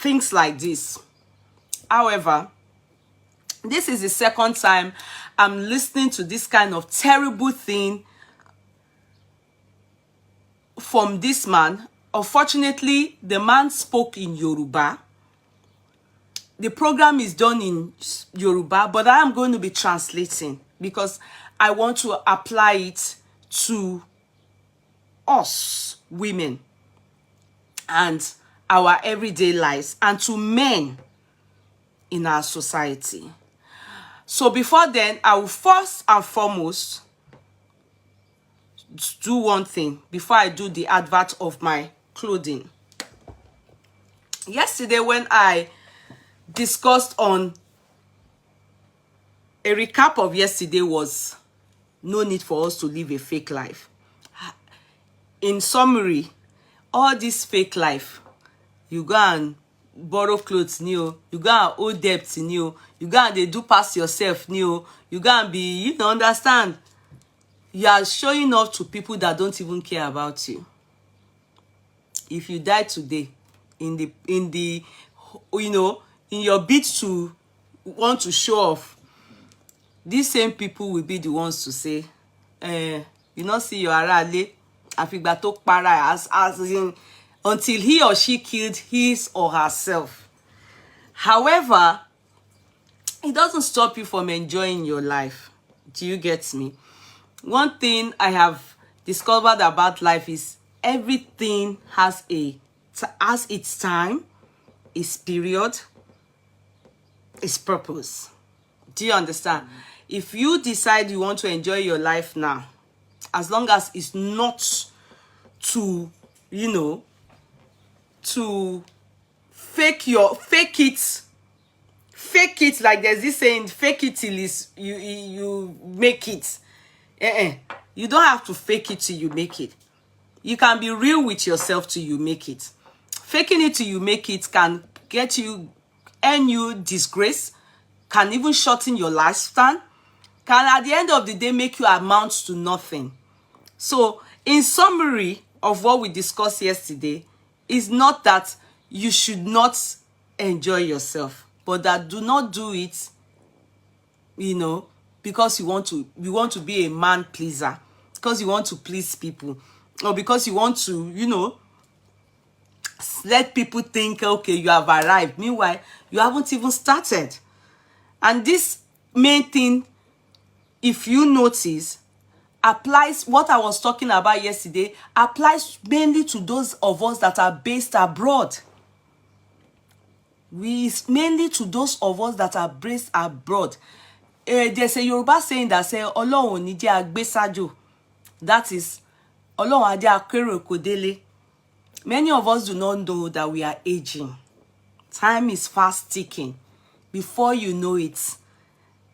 things like this. However, this is the second time I'm listening to this kind of terrible thing from this man. Unfortunately, the man spoke in Yoruba. The program is done in Yoruba, but I am going to be translating because I want to apply it to us women and our everyday lives and to men in our society. So before then, I will first and foremost do one thing before I do the advert of my clothing. Yesterday, when I discussed on a recap of yesterday, was no need for us to live a fake life. In summary, all this fake life, you go and borrow clothes new, you go and owe debt new, you go and they do pass yourself new, you go and be, you don't understand. You are showing off to people that don't even care about you. If you die today, in the you know, in your bid to want to show off, these same people will be the ones to say, you not see your arale, afigba to para as in, until he or she killed his or herself. However, it doesn't stop you from enjoying your life. Do you get me? One thing I have discovered about life is everything has its time, its period, its purpose. Do you understand? If you decide you want to enjoy your life now, as long as it's not to, you know, to fake it, like there's this saying, fake it till you make it. You don't have to fake it till you make it. You can be real with yourself till you make it. Faking it till you make it can earn you disgrace, can even shorten your lifespan, can at the end of the day make you amount to nothing. So, in summary of what we discussed yesterday, is not that you should not enjoy yourself, but that do not do it, you know, because you want to be a man pleaser, because you want to please people, or because you want to, you know, let people think, okay, you have arrived. Meanwhile, you haven't even started. And this main thing, if you notice, applies, what I was talking about yesterday, applies mainly to those of us that are based abroad. Mainly to those of us that are based abroad. There's a Yoruba saying that say, Ọlọ́run ò ní jẹ́ a gbé sájò. That is, Ọlọ́run á jẹ́ a kérò oko délé. Many of us do not know that we are aging. Time is fast ticking. Before you know it,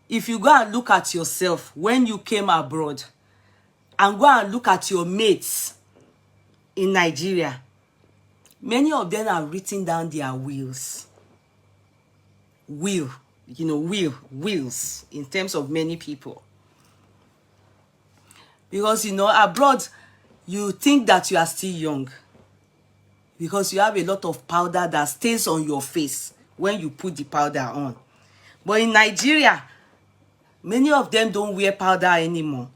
if you go and look at yourself when you came abroad, and go and look at your mates in Nigeria, many of them have written down their wills. Wills in terms of many people. Because, you know, abroad, you think that you are still young. Because you have a lot of powder that stays on your face when you put the powder on. But in Nigeria, many of them don't wear powder anymore.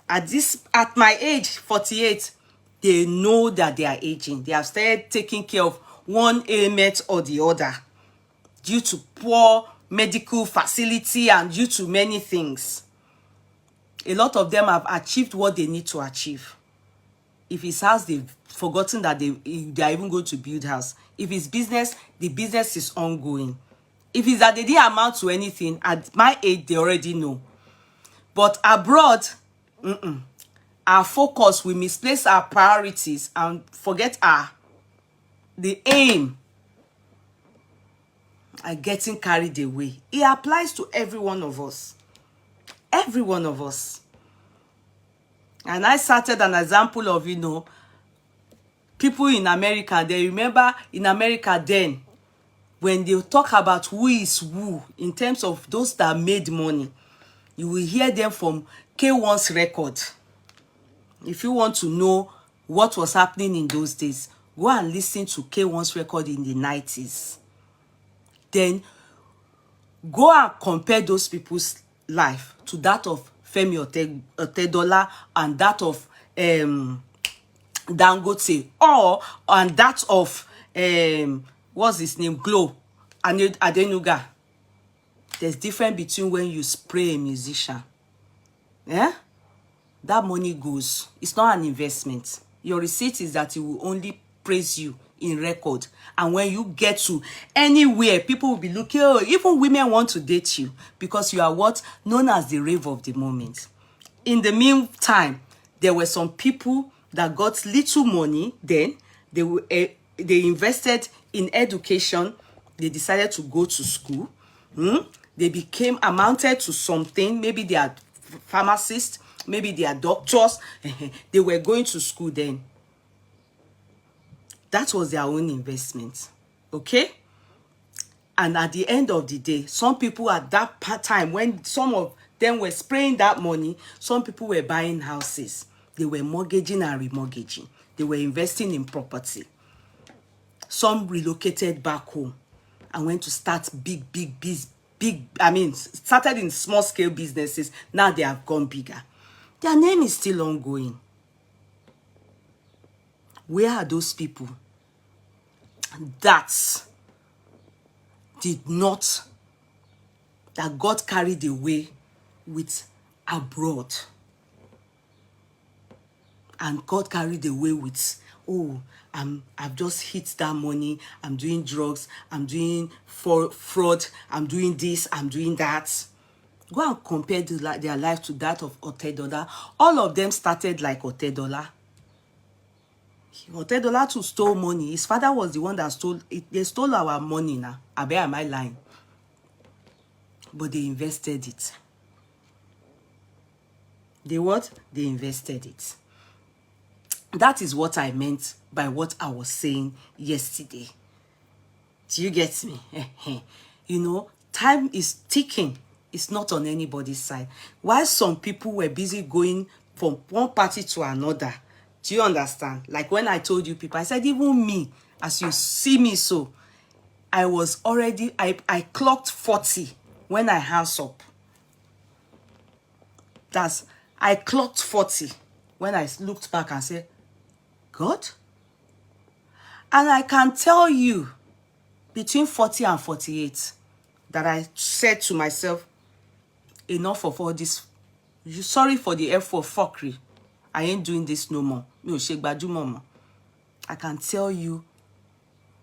At my age, 48, they know that they are aging. They have started taking care of one ailment or the other due to poor medical facility and due to many things. A lot of them have achieved what they need to achieve. If it's house, they've forgotten that they are even going to build house. If it's business, the business is ongoing. If it's that they didn't amount to anything, at my age, they already know. But abroad, our focus, we misplace our priorities and forget the aim are getting carried away. It applies to every one of us. Every one of us. And I started an example of, you know, people in America. They remember in America then, when they talk about who is who in terms of those that made money, you will hear them from K1's record. If you want to know what was happening in those days, Go and listen to K1's record in the 90s. Then go and compare those people's life to that of Femi Otedola and that of Dangote, or and that of what's his name, Glow Adenuga. There's difference between when you spray a musician. Yeah? That money goes. It's not an investment. Your receipt is that it will only praise you in record. And when you get to anywhere, people will be looking, oh, even women want to date you because you are what? Known as the rave of the moment. In the meantime, there were some people that got little money then. They invested in education. They decided to go to school. They became amounted to something. Maybe they are pharmacists. Maybe they are doctors. They were going to school then. That was their own investment. Okay? And at the end of the day, some people at that time, when some of them were spraying that money, some people were buying houses. They were mortgaging and remortgaging. They were investing in property. Some relocated back home and went to start started in small scale businesses. Now they have gone bigger. Their name is still ongoing. Where are those people that got carried away with abroad and got carried away with, oh, I've just hit that money, I'm doing drugs, I'm doing fraud, I'm doing this, I'm doing that. Go and compare their life to that of Otedola. All of them started like Otedola. Otedola too stole money. His father was the one that stole it. They stole our money now. Am I lying? But they invested it. They what? They invested it. That is what I meant by what I was saying yesterday. Do you get me? You know, time is ticking. It's not on anybody's side. While some people were busy going from one party to another. Do you understand? Like when I told you people, I said, even me, as you see me so, I was already, I clocked 40 when I hands up. I clocked 40 when I looked back and said, God? And I can tell you, between 40 and 48, that I said to myself, enough of all this. Sorry for the effort, fuckery. I ain't doing this no more. I can tell you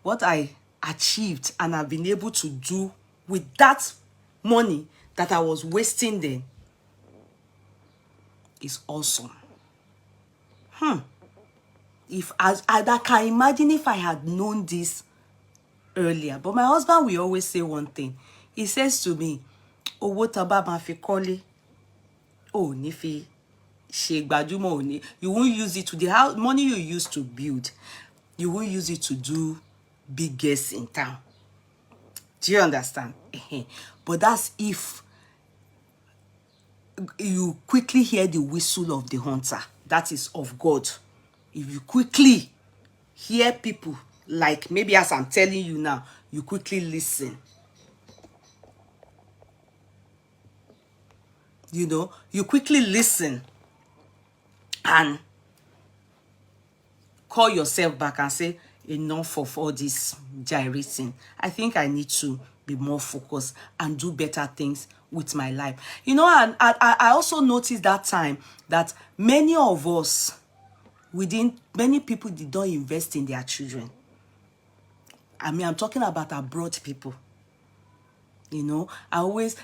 what I achieved and I've been able to do with that money that I was wasting then is awesome. If I can imagine if I had known this earlier. But my husband will always say one thing. He says to me, oh, what about my fikoli? Oh, nifi. You won't use it to the house money you used to build. You won't use it to do big guests in town. Do you understand? But that's if you quickly hear the whistle of the hunter. That is of God. If you quickly hear people, like maybe as I'm telling you now, you quickly listen. You know, you quickly listen and call yourself back and say, enough of all this gyrating. I think I need to be more focused and do better things with my life. You know, and I also noticed that time that many of us, many people did not invest in their children. I mean, I'm talking about abroad people. You know,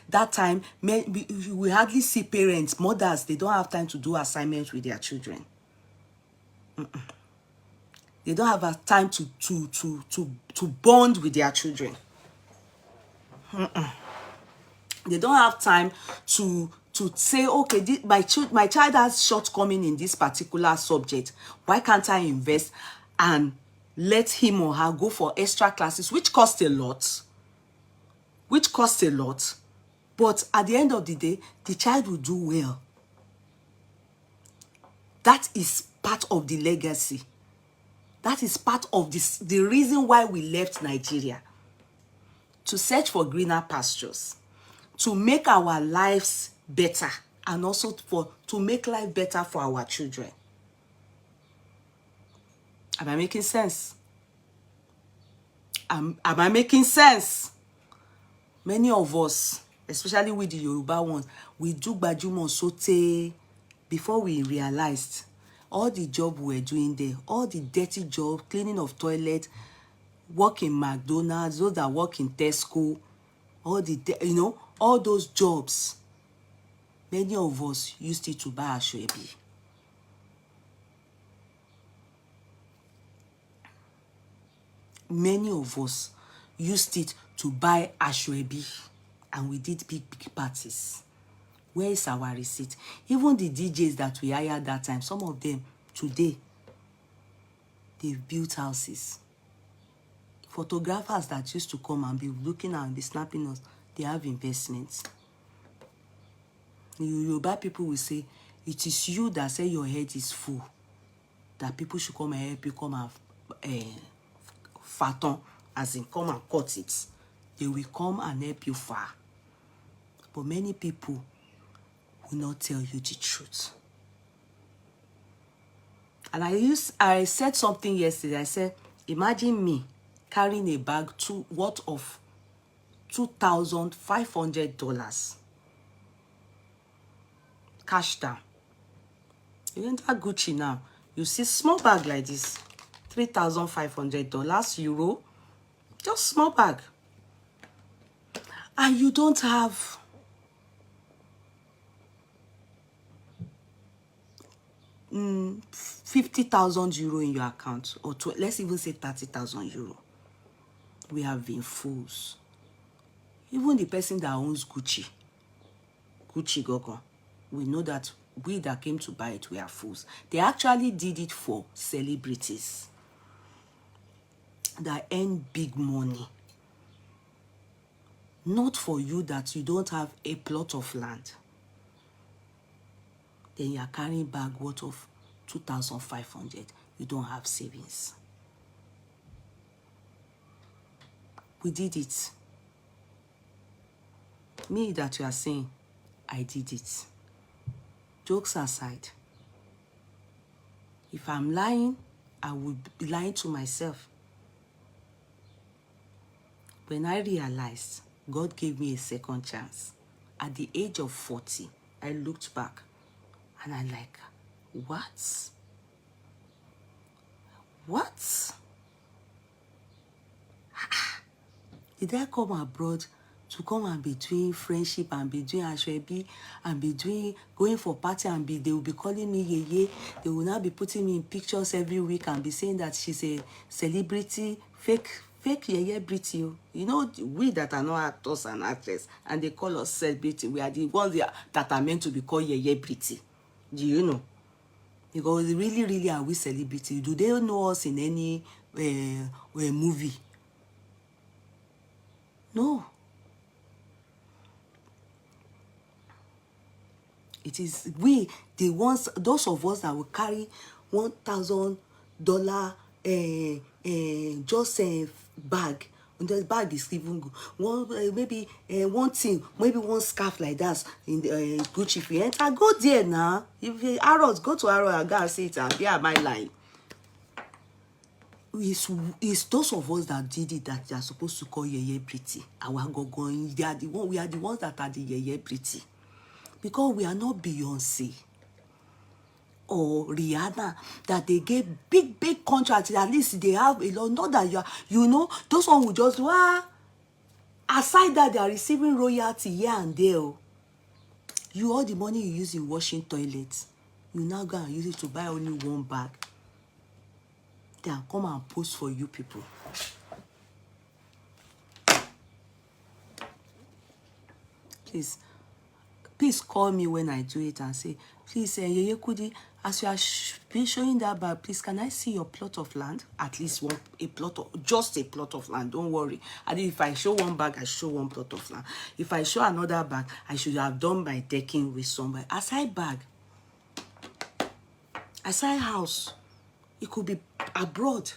that time, we hardly see parents, mothers, they don't have time to do assignments with their children. They don't have a time to bond with their children. They don't have time to say, okay, my child has shortcoming in this particular subject. Why can't I invest and let him or her go for extra classes, which cost a lot? But at the end of the day, the child will do well. That is part of the legacy. That is part of this, the reason why we left Nigeria. To search for greener pastures, to make our lives better, and also to make life better for our children. Am I making sense? Am I making sense? Many of us, especially with the Yoruba ones, we do gbajúmọ̀ sote before we realized all the job we were doing there, all the dirty job, cleaning of toilet, work in McDonald's, those that work in Tesco, all the, you know, all those jobs. Many of us used it to buy aṣọ-ẹbí. Many of us used it to buy aṣọ-ẹbí, and we did big parties. Where is our receipt? Even the DJs that we hired that time, some of them today, they've built houses. Photographers that used to come and be looking and be snapping us, they have investments. The Yoruba people will say, it is you that say your head is full, that people should come and help you come and fatten, as in come and cut it. They will come and help you far. But many people will not tell you the truth. And I said something yesterday. I said, imagine me carrying a bag worth of $2,500. Cash down. You enter Gucci now, you see small bag like this, $3,500 euro, just small bag. And you don't have €50,000 in your account, or let's even say €30,000. We have been fools. Even the person that owns Gucci Gogo, we know that we that came to buy it, we are fools. They actually did it for celebrities that earn big money. Not for you that you don't have a plot of land. Then you are carrying bag worth of 2,500. You don't have savings. We did it. Me that you are saying, I did it. Jokes aside, if I'm lying, I would be lying to myself. When I realized God gave me a second chance, at the age of 40, I looked back and I'm like, what? What? Did I come abroad to come and be doing friendship and be doing aṣọ-ẹbí and be doing going for party and they will be calling me yeye? They will now be putting me in pictures every week and be saying that she's a celebrity, fake yeye pretty. You know, we that are not actors and actresses and they call us celebrity, we are the ones that are meant to be called yeye pretty. Do you know? Because really are we celebrity? Do they know us in any movie? No. It is we, the ones, those of us that will carry $1,000 just a bag. And the bag is even good. Maybe one thing, maybe one scarf like that in the Gucci. If you enter, go there now. If you Arrows, go to Arrows and go and see it. And there my line. It's those of us that did it that they are supposed to call yeye pretty. Our going, they are the one. We are the ones that are the yeye pretty. Because we are not Beyonce or Rihanna that they gave big contracts. At least they have a lot. Not that you know, those one will just aside that they are receiving royalty here and there. You all the money you use in washing toilets, you now go and use it to buy only one bag. Then come and post for you people. Please call me when I do it and say, please, Yeye Kudi, as you are been showing that bag, please, can I see your plot of land? At least just a plot of land. Don't worry. And if I show one bag, I show one plot of land. If I show another bag, I should have done my decking with somebody. Aside bag, aside house. It could be abroad.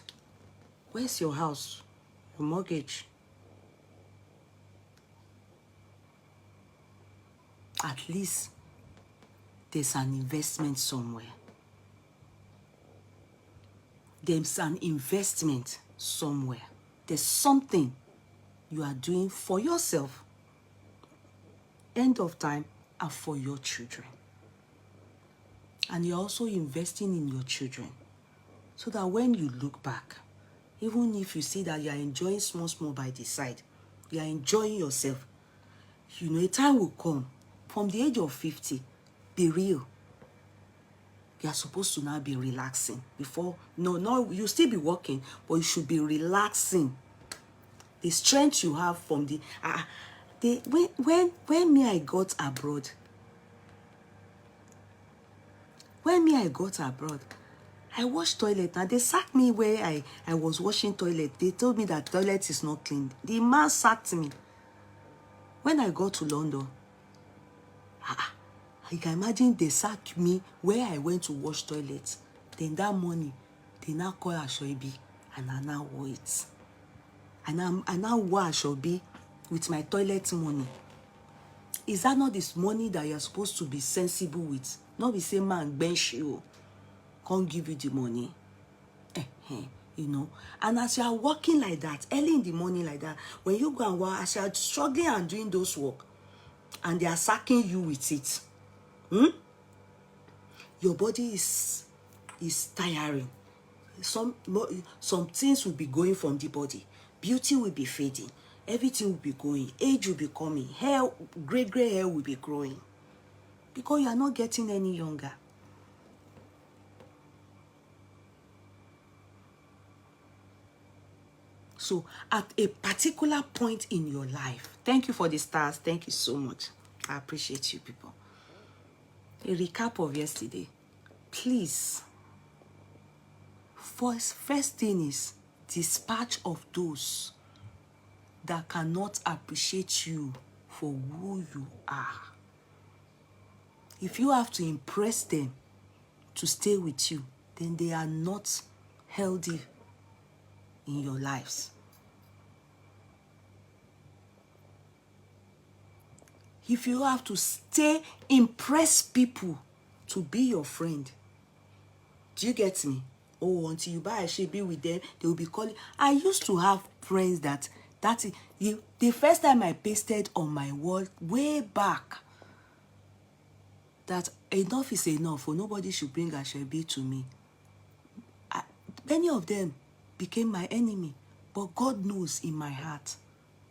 Where's your house? Your mortgage? At least there's an investment somewhere. There's an investment somewhere. There's something you are doing for yourself, end of time, and for your children. And you're also investing in your children so that when you look back, even if you see that you are enjoying small by the side, you are enjoying yourself, you know, a time will come from the age of 50, be real. You are supposed to now be relaxing before. No, you still be working, but you should be relaxing. The strength you have from when me I got abroad. When me I got abroad, I washed toilet. Now they sacked me where I was washing toilet. They told me that toilet is not clean. The man sacked me. When I got to London, you can imagine they sacked me where I went to wash toilets. Then that morning, they now call Ashoibi and I now wore it. And I now wore Ashoibi with my toilet money. Is that not this money that you're supposed to be sensible with? Not be say man bench you, can't give you the money. You know. And as you are working like that, early in the morning like that, when you go and work, as you are struggling and doing those work, and they are sacking you with it, your body is tiring. Some things will be going from the body. Beauty will be fading. Everything will be going. Age will be coming. Hair, gray hair will be growing. Because you are not getting any younger. So at a particular point in your life, thank you for the stars. Thank you so much. I appreciate you people. A recap of yesterday. Please, first thing is dispatch of those that cannot appreciate you for who you are. If you have to impress them to stay with you, then they are not healthy in your lives. If you have to impress people to be your friend, do you get me? Oh, until you buy a shit, be with them, they will be calling. I used to have friends the first time I pasted on my wall way back that enough is enough, or nobody should bring Ashebi to me. Many of them became my enemy, but God knows in my heart,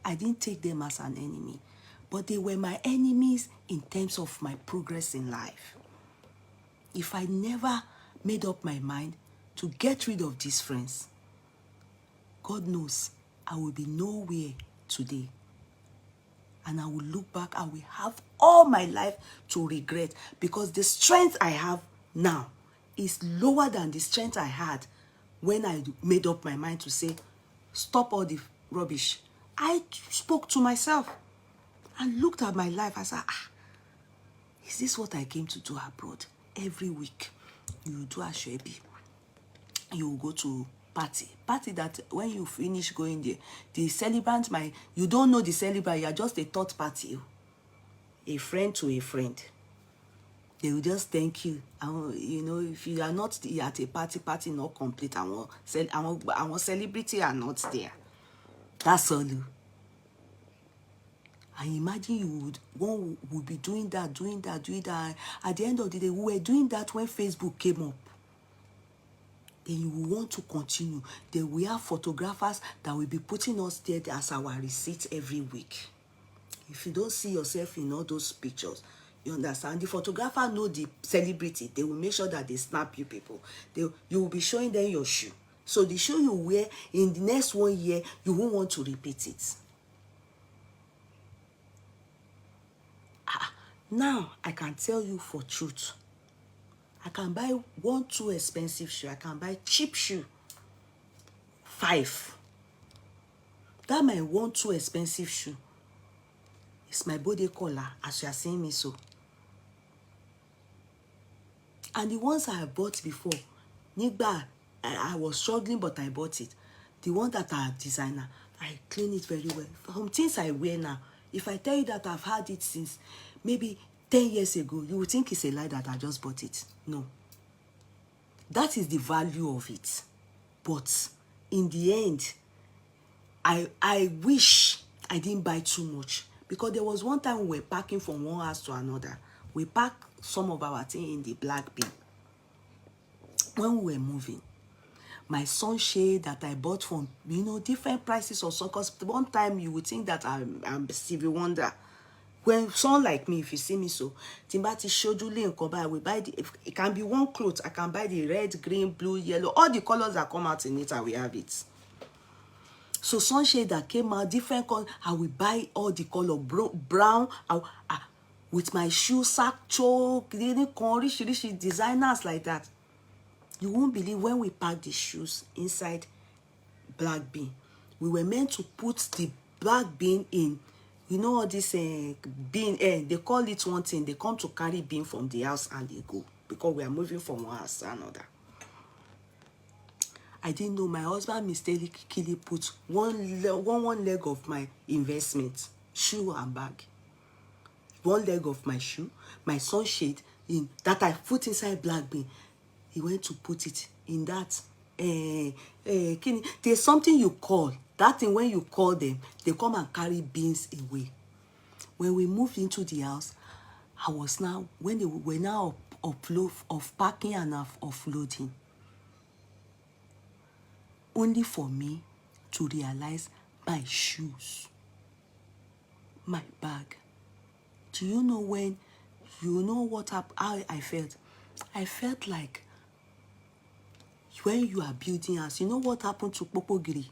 I didn't take them as an enemy, but they were my enemies in terms of my progress in life. If I never made up my mind to get rid of these friends, God knows I will be nowhere today. And I will look back, I will have all my life to regret, because the strength I have now is lower than the strength I had when I made up my mind to say, stop all the rubbish. I spoke to myself and looked at my life. I said, is this what I came to do abroad? Every week, you do Ashebi. You will go to party that when you finish going there, the celebrant you don't know the celebrant, you are just a third party, a friend to a friend. They will just thank you. You know, if you are not at a party not complete, our celebrity are not there. That's all. I imagine one would be doing that. At the end of the day, we were doing that when Facebook came up. Then you will want to continue. Then we have photographers that will be putting us there as our receipt every week. If you don't see yourself in all those pictures, you understand? The photographer know the celebrity. They will make sure that they snap you people. You will be showing them your shoe. So the shoe you wear in the next 1 year, you won't want to repeat it. Now, I can tell you for truth. I can buy 1, 2 expensive shoe. I can buy cheap shoe. 5. That my 1, 2 expensive shoe is my body color, as you are seeing me so. And the ones I have bought before, Nigba, I was struggling, but I bought it. The one that are designer, I clean it very well. Some things I wear now, if I tell you that I've had it since maybe 10 years ago, you would think it's a lie that I just bought it. No. That is the value of it. But in the end, I wish I didn't buy too much, because there was one time we were packing from one house to another. We packed some of our things in the black bin. When we were moving, my sunshade that I bought from, different prices or so, because one time you would think that I'm Stevie Wonder. When someone like me, if you see me so, Timbati Shoduli and Koba, we buy it can be one cloth. I can buy the red, green, blue, yellow, all the colors that come out in it, and we have it. So sunshade that came out, different color, I will buy all the color brown. With my shoe sack, choke, designers like that. You won't believe when we packed the shoes inside black bin. We were meant to put the black bin in, all this bin, they call it one thing. They come to carry bin from the house and they go, because we are moving from one house to another. I didn't know my husband mistakenly put one leg of my investment, shoe and bag. One leg of my shoe, my sunshade, that I put inside black bin. He went to put it in that. There's something you call. That thing, when you call them, they come and carry bins away. When we moved into the house, when they were now of packing and offloading. Only for me to realize my shoes, my bag. Do you know when, how I felt? I felt like when you are building house, you know what happened to Popogiri?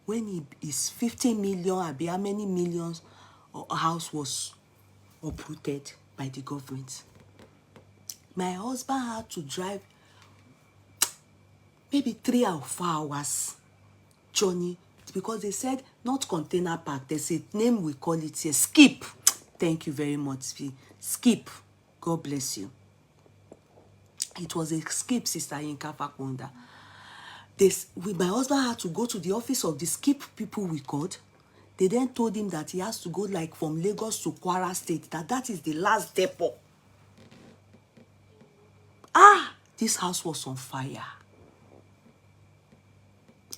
When it is 50 million, how many millions a house was uprooted by the government. My husband had to drive maybe 3 or 4 hours journey, because they said not container park. There's a name we call it here, skip. Thank you very much, skip. God bless you. It was a skip, Sister Yinka Fakunda. My husband had to go to the office of the skip people we called. They then told him that he has to go like from Lagos to Kwara State, that is the last depot. This house was on fire.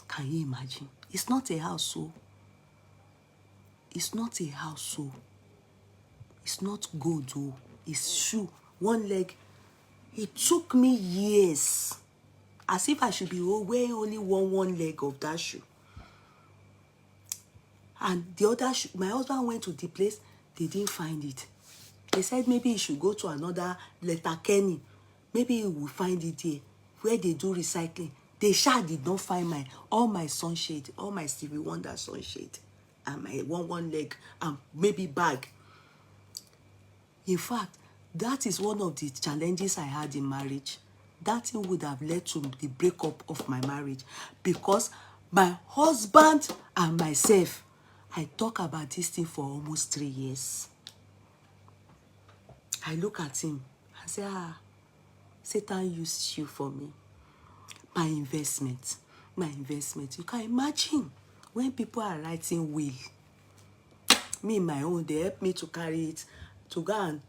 Can you imagine? It's not a house, so. It's not a house, so. It's not gold, though. It's shoe. One leg. It took me years. As if I should be wearing only one leg of that shoe. And the other shoe, my husband went to the place, they didn't find it. They said maybe he should go to another letter Kenny. Maybe he will find it here, where they do recycling. They did not find all my sunshade, all my Stevie Wonder sunshade, and my one leg, and maybe bag. In fact, that is one of the challenges I had in marriage. That thing would have led to the breakup of my marriage, because my husband and myself, I talk about this thing for almost 3 years. I look at him and say, Satan used you for me. My investment. You can imagine when people are writing will. Me, my own, they help me to carry it, to go and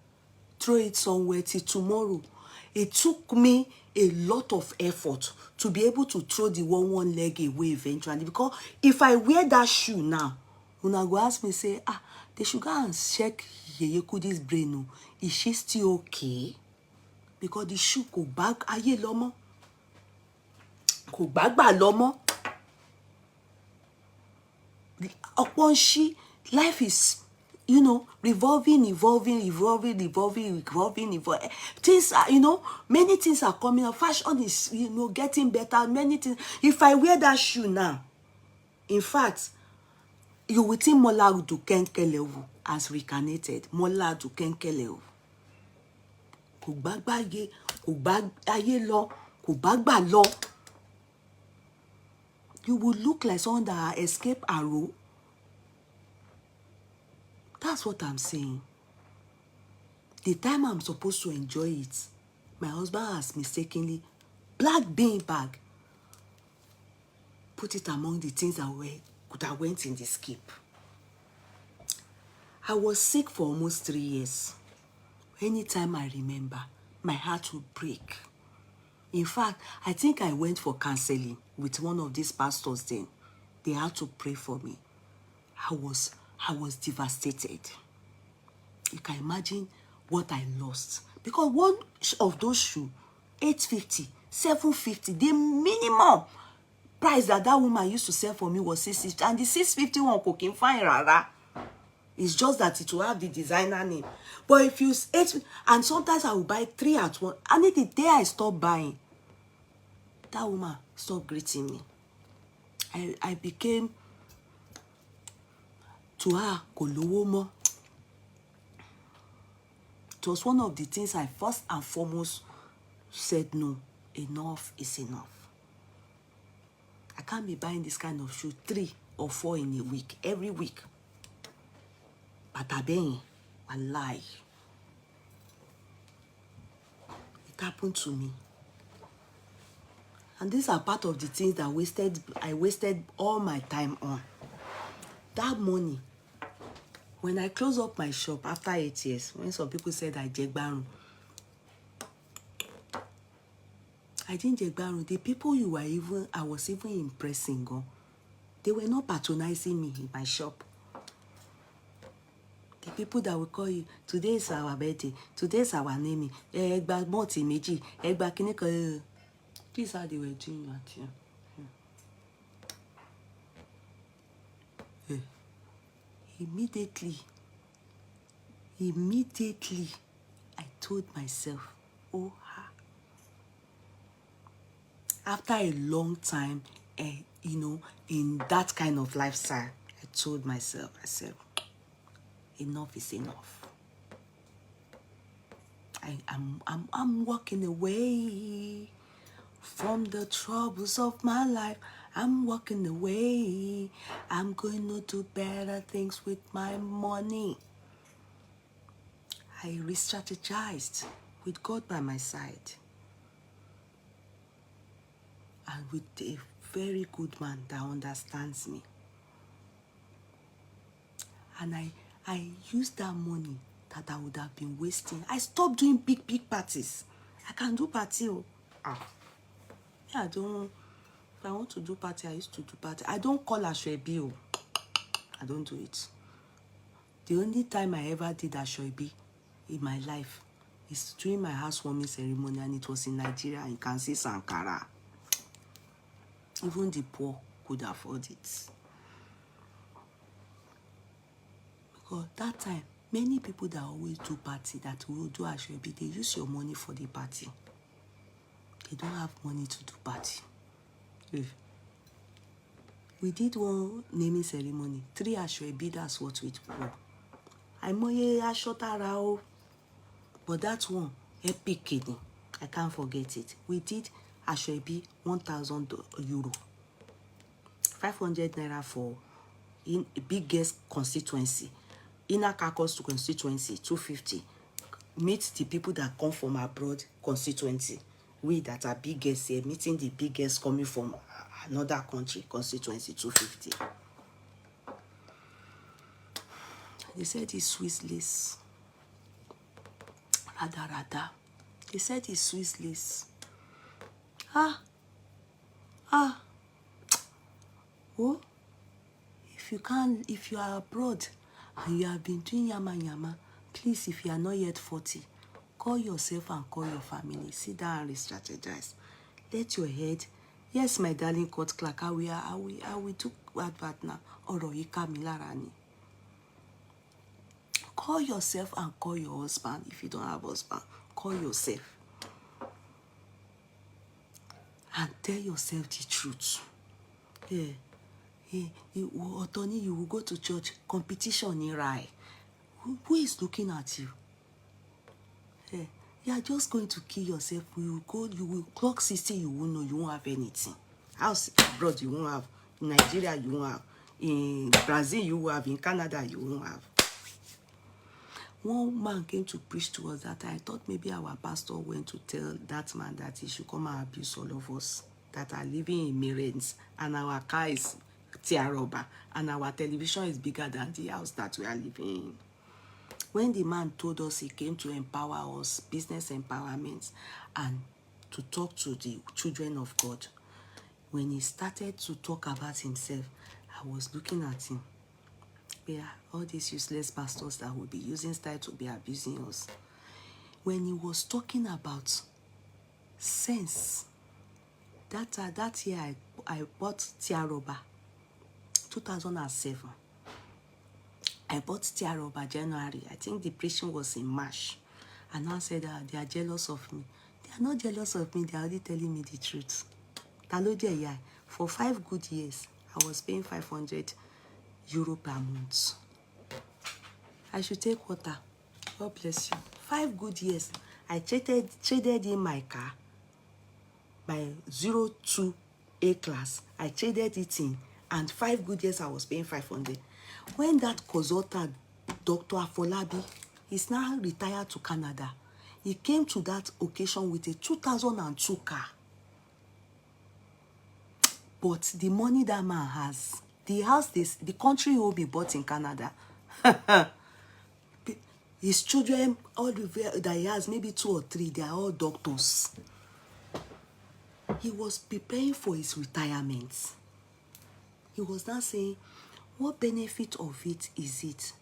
throw it somewhere till tomorrow. It took me a lot of effort to be able to throw the one leg away eventually. Because if I wear that shoe now, when I go ask me, say, they should go and check Yeye Kudi's brain. Is she still okay? Because the shoe go back aye lomo. Go back ba lomo. Upon she, life is, revolving. Things are, many things are coming up. Fashion is, getting better. Many things. If I wear that shoe now, in fact, you will think Mola Dukenkelewu has reincarnated. Mola Dukenkelewu. Kò bá gbáyé, kò bá ayé lọ, kò bá gbà lọ. You will look like someone that escaped arrow. That's what I'm saying. The time I'm supposed to enjoy it, my husband has mistakenly black bean bag. put it among the things that went in the skip. I was sick for almost 3 years. Anytime I remember, my heart would break. In fact, I think I went for counseling with one of these pastors then. They had to pray for me. I was devastated. You can imagine what I lost. Because one of those shoes, 850, 750, the minimum price that woman used to sell for me was 650. And the 650 one cooking fine, rather. It's just that it will have the designer name. But if you use 8, and sometimes I will buy 3 at once. And the day I stopped buying, that woman stopped greeting me. I became to her kolowomo. It was one of the things I first and foremost said, no, enough is enough. I can't be buying this kind of shoe 3 or 4 in a week, every week. But I lie. It happened to me. And these are part of the things that I wasted all my time on. That money, when I closed up my shop after 8 years, when some people said I jegbaru, I didn't jegbaru. The people I was even impressing, they were not patronizing me in my shop. The people that will call you, today is our birthday, today is our naming, egba moti meji, egba kineko. This is how they were doing at here. Immediately, I told myself, oh, after a long time, in that kind of lifestyle, I told myself, I said, enough is enough. I'm walking away from the troubles of my life. I'm walking away. I'm going to do better things with my money. I re-strategized with God by my side. And with a very good man that understands me. And I used that money that I would have been wasting. I stopped doing big parties. I can do party. I don't. If I want to do party, I used to do party. I don't call Ashwebi. I don't do it. The only time I ever did Ashwebi in my life is during my housewarming ceremony, and it was in Nigeria, in Kansi Sankara. Even the poor could afford it. Because that time, many people that always do party, that will do Ashwebi, they use your money for the party. They don't have money to do party. We did one naming ceremony. 3 Ashwebi, that's what we wore. Àìmọye aṣọ tá ra o. But that one, epic kidney. I can't forget it. We did Ashwebi 1,000 euro. 500 naira for in a biggest constituency. Inner Kakos to constituency, 250. Meet the people that come from abroad constituency. We that are biggest here, meeting the biggest coming from another country constituency, 250. They said it's Swiss lace. Rada. They said it's Swiss lace. Oh, if you are abroad and you have been doing yama, please, if you are not yet 40, call yourself and call your family. Sit down and re-strategize. Let your head. Yes, my darling court clerk, I will do that now. Oroyika Milarani. Call yourself and call your husband. If you don't have a husband, call yourself. And tell yourself the truth. Otoni, you will go to church, competition in Rai. Who is looking at you? You are just going to kill yourself. You will clock 60, you won't know, you won't have anything. House abroad, you won't have. In Nigeria, you won't have. In Brazil, you will have. In Canada, you won't have. One man came to preach to us that I thought maybe our pastor went to tell that man that he should come and abuse all of us. that are living in millions, and our car is tiaroba, and our television is bigger than the house that we are living in. When the man told us he came to empower us, business empowerment, and to talk to the children of God, when he started to talk about himself, I was looking at him. Yeah, all these useless pastors that will be using style to be abusing us. When he was talking about sense, that year I bought tiaroba, 2007. I bought tiaroba January. I think the preaching was in March. And I said, they are jealous of me. They are not jealous of me. They are already telling me the truth. For 5 good years, I was paying 500 euro per month. I should take water. God bless you. 5 good years. I traded in my car, my 02 A-class. I traded it in, and 5 good years I was paying 500. When that consultant, Dr. Afolabi, is now retired to Canada, he came to that occasion with a 2002 car. But the money that man has, the house, the country will be bought in Canada. His children, all that he has, maybe 2 or 3, they are all doctors. He was preparing for his retirement. He was now saying, what benefit of it is it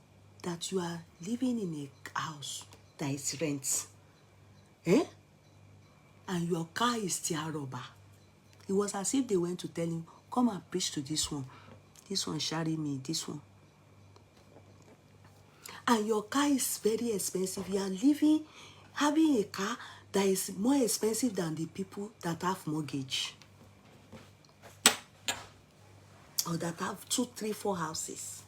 that you are living in a house that is rent? And your car is tiaroba. It was as if they went to tell him, come and preach to this one. This one sharing me, this one. And your car is very expensive. You are having a car that is more expensive than the people that have mortgage. Or that have 2, 3, 4 houses.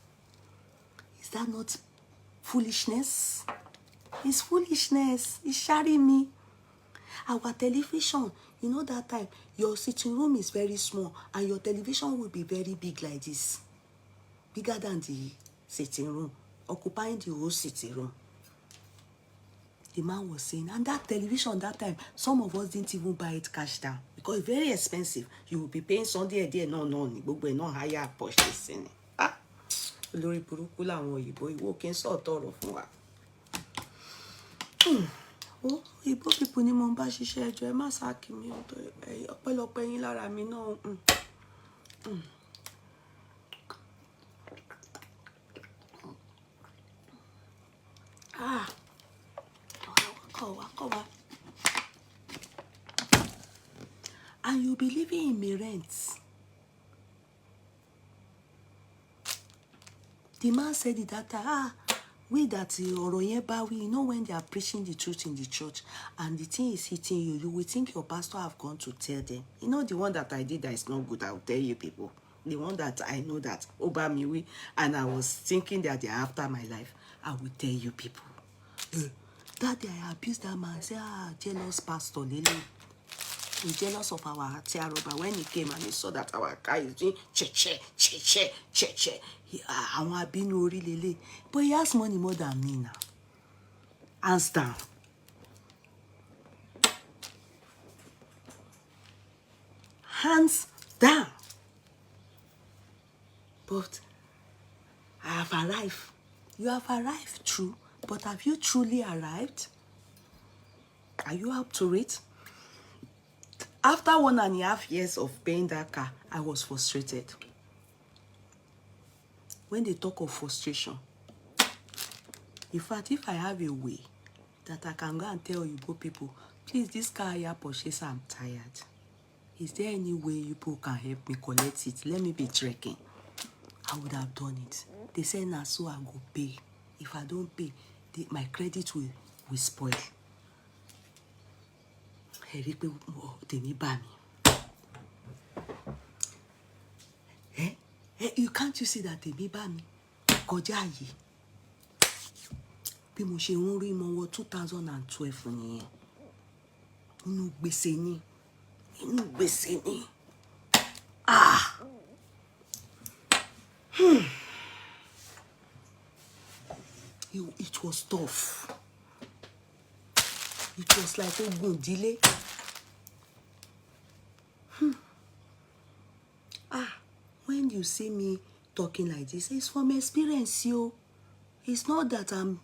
Is that not foolishness? It's foolishness. It's sharing me. Our television, you know that time, your sitting room is very small and your television will be very big like this. Bigger than the sitting room, occupying the whole sitting room. The man was saying, and that television that time, some of us didn't even buy it cash down because it's very expensive. You will be paying Sunday a day, no, higher purchasing. Lórí burúkú làwọn òyìnbó, ìwọ kì í sọ tọrọ fún wa. Igbo people ni mo ń bá ṣiṣẹ́ ẹjọ́, ẹ má sáàkì mi ọpẹ́lọpẹ́ yín lára mi náà. And you'll be living in my rent. The man said it that time, we that ọ̀rọ̀ yẹn bá wí, you know when they are preaching the truth in the church and the thing is hitting you, you will think your pastor have gone to tell them. You know the one that I did that is not good, I will tell you people. The one that I know that Obamiwi, and I was thinking that they are after my life, I will tell you people. That day I abused that man, say, jealous pastor, Lily. He's jealous of our tiaroba. When he came and he saw that our car is doing che. But he has money more than me now. Hands down. Hands down. But I have arrived. You have arrived, true. But have you truly arrived? Are you up to it? After 1.5 years of paying that car, I was frustrated. When they talk of frustration, in fact, if I have a way that I can go and tell you people, please, this car here purchase, I'm tired. Is there any way you people can help me collect it? Let me be trekking. I would have done it. They say, nah, so I go pay. If I don't pay, my credit will spoil. You can't you see that tèmi bá mi kọjá yìí bí mo ṣe ń rí mọ́ wọ 2012 nìyẹn inú gbèsè ni It was tough. It was like ogun ìdílé. see me talking like this, it's from experience, yo. It's not that I'm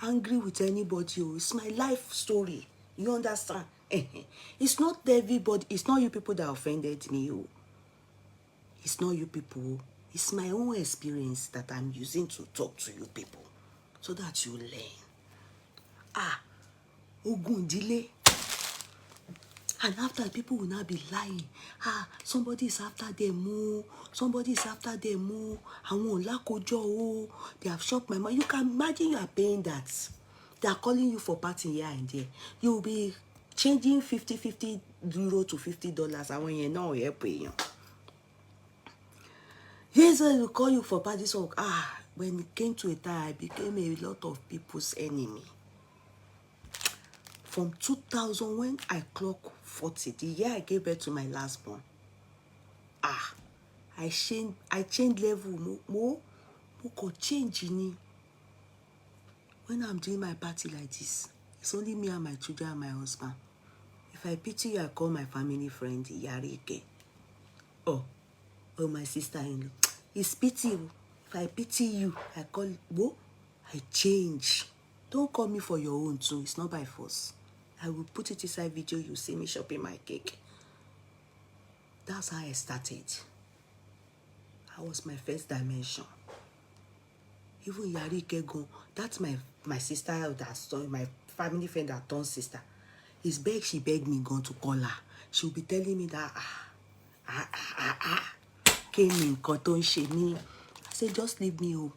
angry with anybody, yo. It's my life story. You understand? It's not everybody, it's not you people that offended me, yo. It's not you people. It's my own experience that I'm using to talk to you people, so that you learn. Ogun delay. And after, people will not be lying. Somebody is after them. Somebody is after them. I won't lakojo. They have shocked my mind. You can imagine you are paying that. They are calling you for party here and there. You will be changing 50 euro to $50. And when you know you're paying. Yes, I will call you for party. So, when it came to a time, I became a lot of people's enemy. From 2000, when I clocked 40, the year I gave birth to my last born, I changed level. More could change ni. When I'm doing my party like this, it's only me and my children and my husband. If I pity you, I call my family friend Yarike. Oh, my sister-in-law. It's pity. If I pity you, I call I change. Don't call me for your own too. It's not by force. I will put it inside video. You see me shopping my cake. That's how I started. That was my first dimension. Even Yarike go. That's my sister that's my family friend that turned sister. She begged me gone to call her. She'll be telling me that came in cotton me. I said, just leave me home.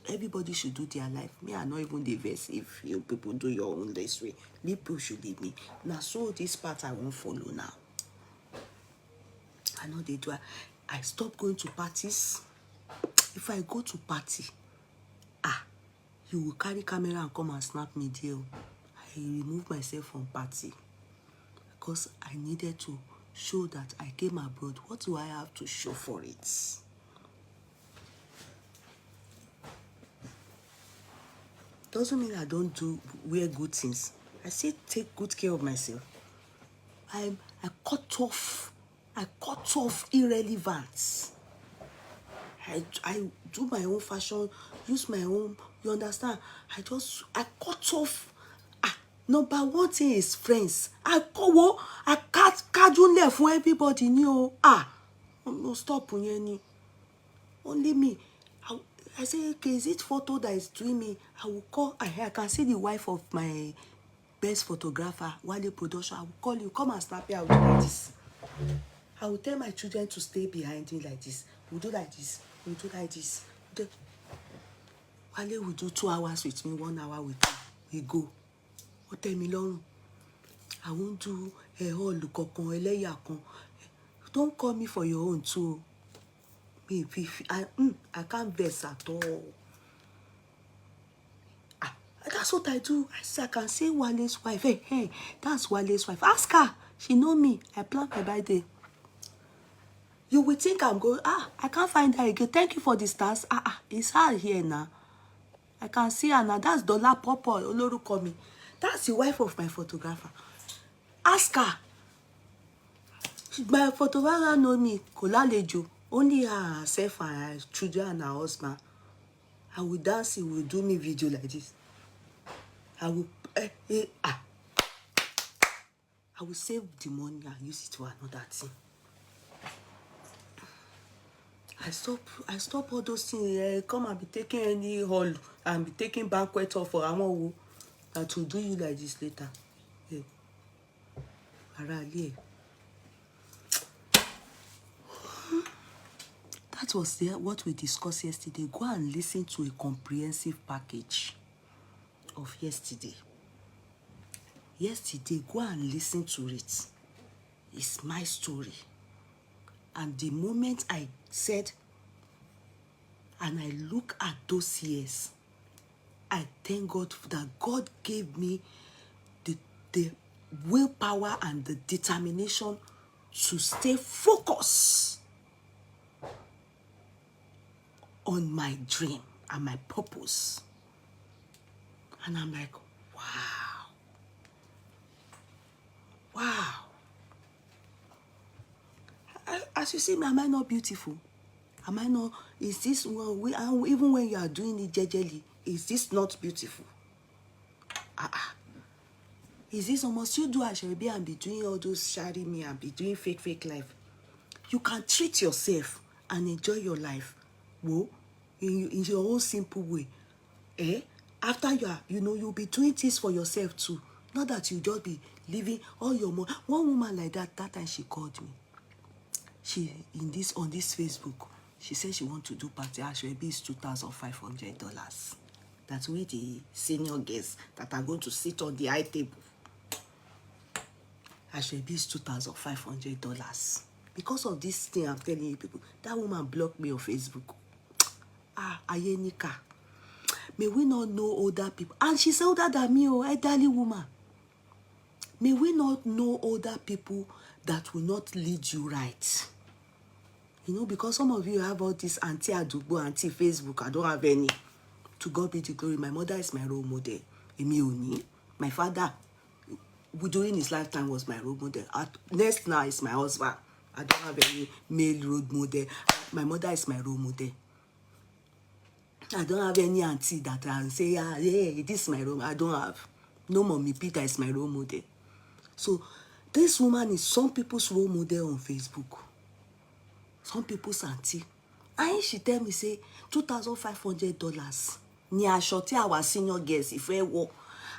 Everybody should do their life. Me, I'm not even the verse if you people do your own this way. People should leave me. Now, so this part I won't follow now. I know they do. I stop going to parties. If I go to party, you will carry camera and come and snap me there. I remove myself from party because I needed to show that I came abroad. What do I have to show for it? Doesn't mean I don't wear good things. I still take good care of myself. I cut off irrelevance. I do my own fashion, use my own, you understand? I cut off. Number one thing is friends. I cut left for everybody new. No stop only me. I say, okay, is it photo that is doing me? I will call. I can see the wife of my best photographer, Wale Production. I will call you. Come and snap me. I will do like this. I will tell my children to stay behind me like this. We'll do like this. We'll do like this. Wale will do 2 hours with me, 1 hour with me. We go. What tell me long? I won't do a whole look. Don't call me for your own too. I can't vex at all. That's what I do. I can say Wale's wife. Hey, that's Wale's wife. Ask her. She know me. I plan my birthday. You will think I'm going, I can't find her again. Thank you for the stars. It's her here now. I can see her now. That's Dollar Popo. Oloru call me. That's the wife of my photographer. Ask her. My photographer know me. Kolalejo. Only herself and her children and her husband. I will dance. He will do me video like this. I will save the money and use it for another thing. I stop all those things. Come and be taking any hall and be taking banquet off for Amowo that will do you like this later. Hey. That was what we discussed yesterday. Go and listen to a comprehensive package of yesterday. Go and listen to it. It's my story. And the moment I said, and I look at those years, I thank God that God gave me the willpower and the determination to stay focused on my dream and my purpose. And I'm like, wow. As you see me, am I not beautiful? Am I not? Is this one? Even when you are doing it jejely, is this not beautiful? Is this almost you do Ashwebi and be doing all those sharing me and be doing fake life? You can treat yourself and enjoy your life. Whoa, in your own simple way. After you are, you'll be doing things for yourself too. Not that you just be living all your money. One woman like that time she called me. She on this Facebook, she said she want to do party. Ashwebi is $2,500. That's with the senior guests that are going to sit on the high table. Ashwebi is $2,500. Because of this thing I'm telling you people, that woman blocked me on Facebook. Ayenika. May we not know older people. And she's older than me, elderly woman. May we not know older people that will not lead you right. Because some of you have all this anti-Adubo, anti-Facebook. I don't have any. To God be the glory. My mother is my role model. My father, during his lifetime, was my role model. Next now is my husband. I don't have any male role model. My mother is my role model. I don't have any auntie that I say, yeah, this is my role. I don't have. No mommy Peter is my role model. So this woman is some people's role model on Facebook. Some people's auntie. And she tell me, say, $2,500. Ni ashoti our senior guest, if I walk.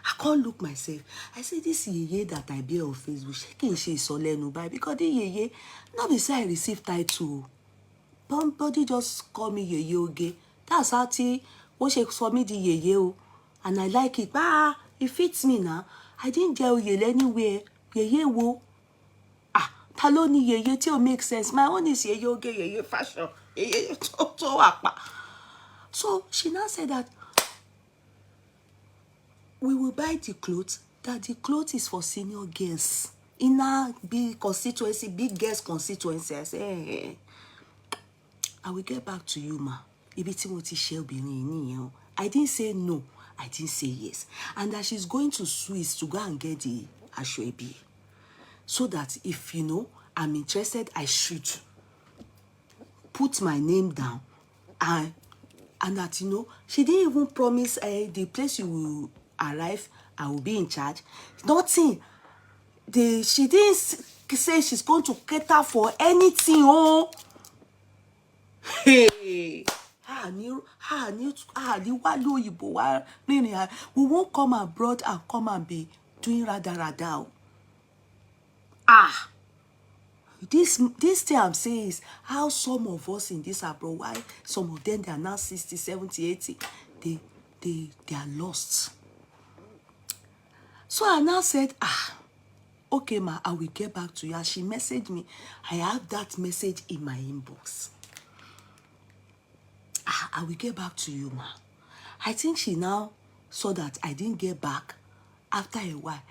I can't look myself. I say, this yeye that I bear on Facebook, she is solenu by because the yeye, not be say I receive title. Somebody just call me yeye oge. That's how what she saw me the yeye. And I like it. It fits me now. I didn't tell yeye anywhere. Yeye wo. Taloni yeye till make sense. My own is yeye oge, yeye fashion. Yeye to akpa. So she now said that we will buy the clothes, that the clothes is for senior girls. In our big constituency, big girls constituency. I say, hey, I will get back to you, ma. I didn't say no. I didn't say yes. And that she's going to Swiss to go and get the Ashwebi. So that if, I'm interested, I should put my name down. And that, she didn't even promise the place you will arrive, I will be in charge. Nothing. She didn't say she's going to cater for anything. Hey. We won't come abroad and come and be doing rada. This thing I'm saying is how some of us in this abroad, why some of them, they are now 60, 70, 80, they are lost. So I now said, okay, ma, I will get back to you. And she messaged me. I have that message in my inbox. I will get back to you, ma. I think she now saw that I didn't get back after a while.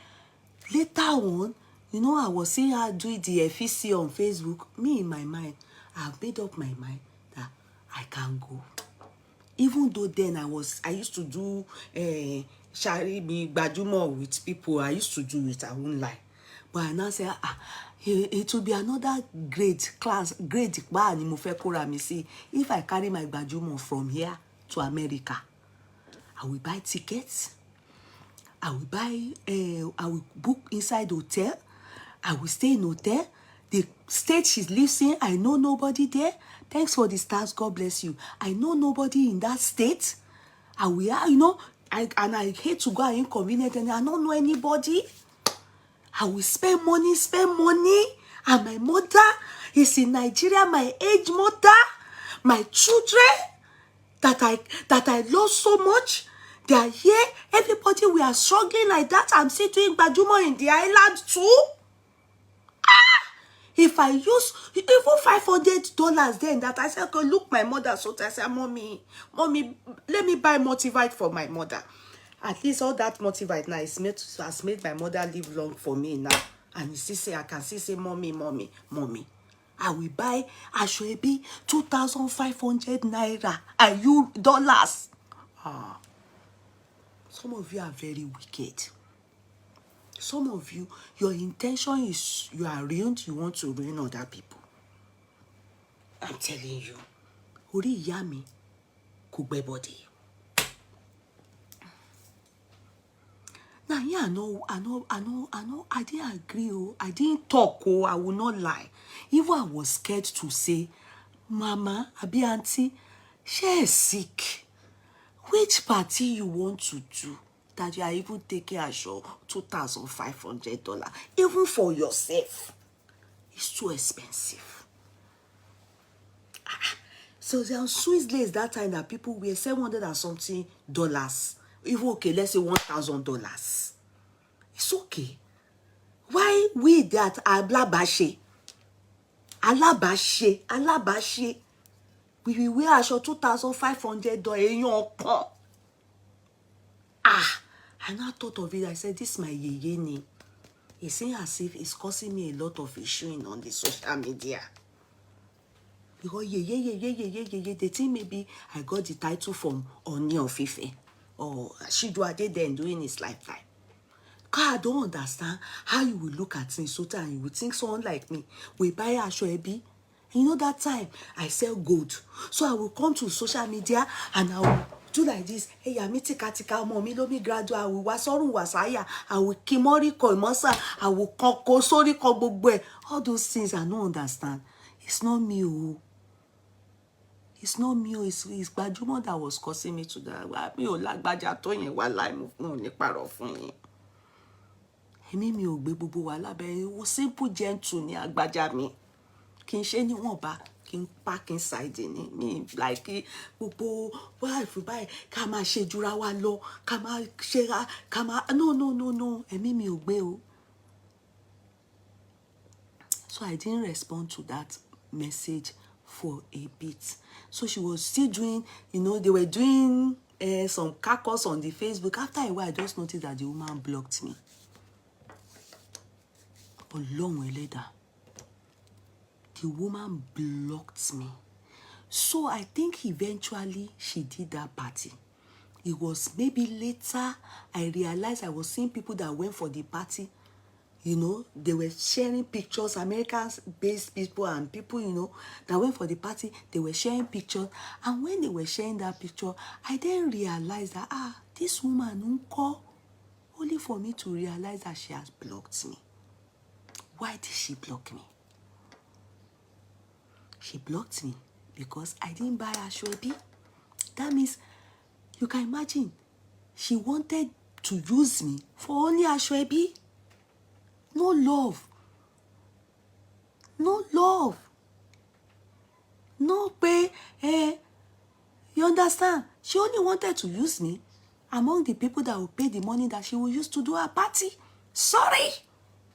Later on, I was seeing her do the FEC on Facebook. Me, in my mind, I've made up my mind that I can't go. Even though then I used to do Shari me Bajumo with people. I used to do it, I won't lie. But I now say, it will be another grade if I carry my Bajumo from here to America. I will buy tickets. I will book inside hotel. I will stay in hotel. The state she lives in, I know nobody there. Thanks for the stars. God bless you. I know nobody in that state. I will, I hate to go and inconvenient and I don't know anybody. I will spend money. And my mother is in Nigeria, my age mother, my children that I love so much. They are here. Everybody, we are struggling like that. I'm still doing Bajumo in the island too. If I use even $500 then that I said, okay, look, my mother, so I said, mommy, let me buy Motivite for my mother. At least all that Motivite now has made my mother live long for me now. And I can still say, mommy. I will buy Ashwebi 2,500 naira. And you dollars. Some of you are very wicked. Some of you, your intention is you are ruined, you want to ruin other people. I'm telling you. orí ìyá mi kò gbẹ́bọ̀dé. Now, yeah, I didn't agree. Oh, I didn't talk. Oh, I will not lie. Even I was scared to say, Mama, abi auntie, she is sick. Which party you want to do that you are even taking a show $2,500, even for yourself? It's too expensive. So there are Swiss lace that time that people wear $700 and something dollars. Even okay, let's say $1,000. It's okay. Why we that alabashe, we will wear a show $2,500? And I thought of it. I said, this is my yeye name. It seems as if it's causing me a lot of issuing on the social media. Because they think maybe I got the title from Oni of Ife or Shiduade then doing his lifetime. God, I don't understand how you will look at things so that you would think someone like me will buy a shoebi. You know that time I sell gold. So I will come to social media and I will do like this. Hey, yamiti katika mommy lomi graduate. I will wasorun wasaya. I will kimori koimosa. I will koko sori kobogwe. All those things I don't understand. It's not me. It's not me. It's Gbajúmọ̀ that was causing me to that. Mi ò lágbájá tó yẹn wà láì mo ní parọ́ fún yín. Èmi mi ò gbé gbogbo wa lábẹ́ wo simple gentle ní Agbájá mi. Kì í ṣe níwọ̀nba, kì í pa kì í side ni. Mi like gbogbo wife báyìí ká máa ṣe jura wa lọ, ká máa ṣe ká máa no. Èmi mi ò gbé o. So I didn't respond to that message for a bit. So she was still doing, they were doing some caucus on the Facebook. After a while, I just noticed that the woman blocked me. Ọlọ́run ẹlẹ́dàá. The woman blocked me. So I think eventually she did that party. It was maybe later I realized I was seeing people that went for the party. They were sharing pictures, American-based people and people, that went for the party. They were sharing pictures. And when they were sharing that picture, I then realized that, this woman, only for me to realize that she has blocked me. Why did she block me? She blocked me because I didn't buy her shoebi. That means, you can imagine, she wanted to use me for only her shoebi. No love. No love. No pay. You understand? She only wanted to use me among the people that will pay the money that she will use to do her party. Sorry.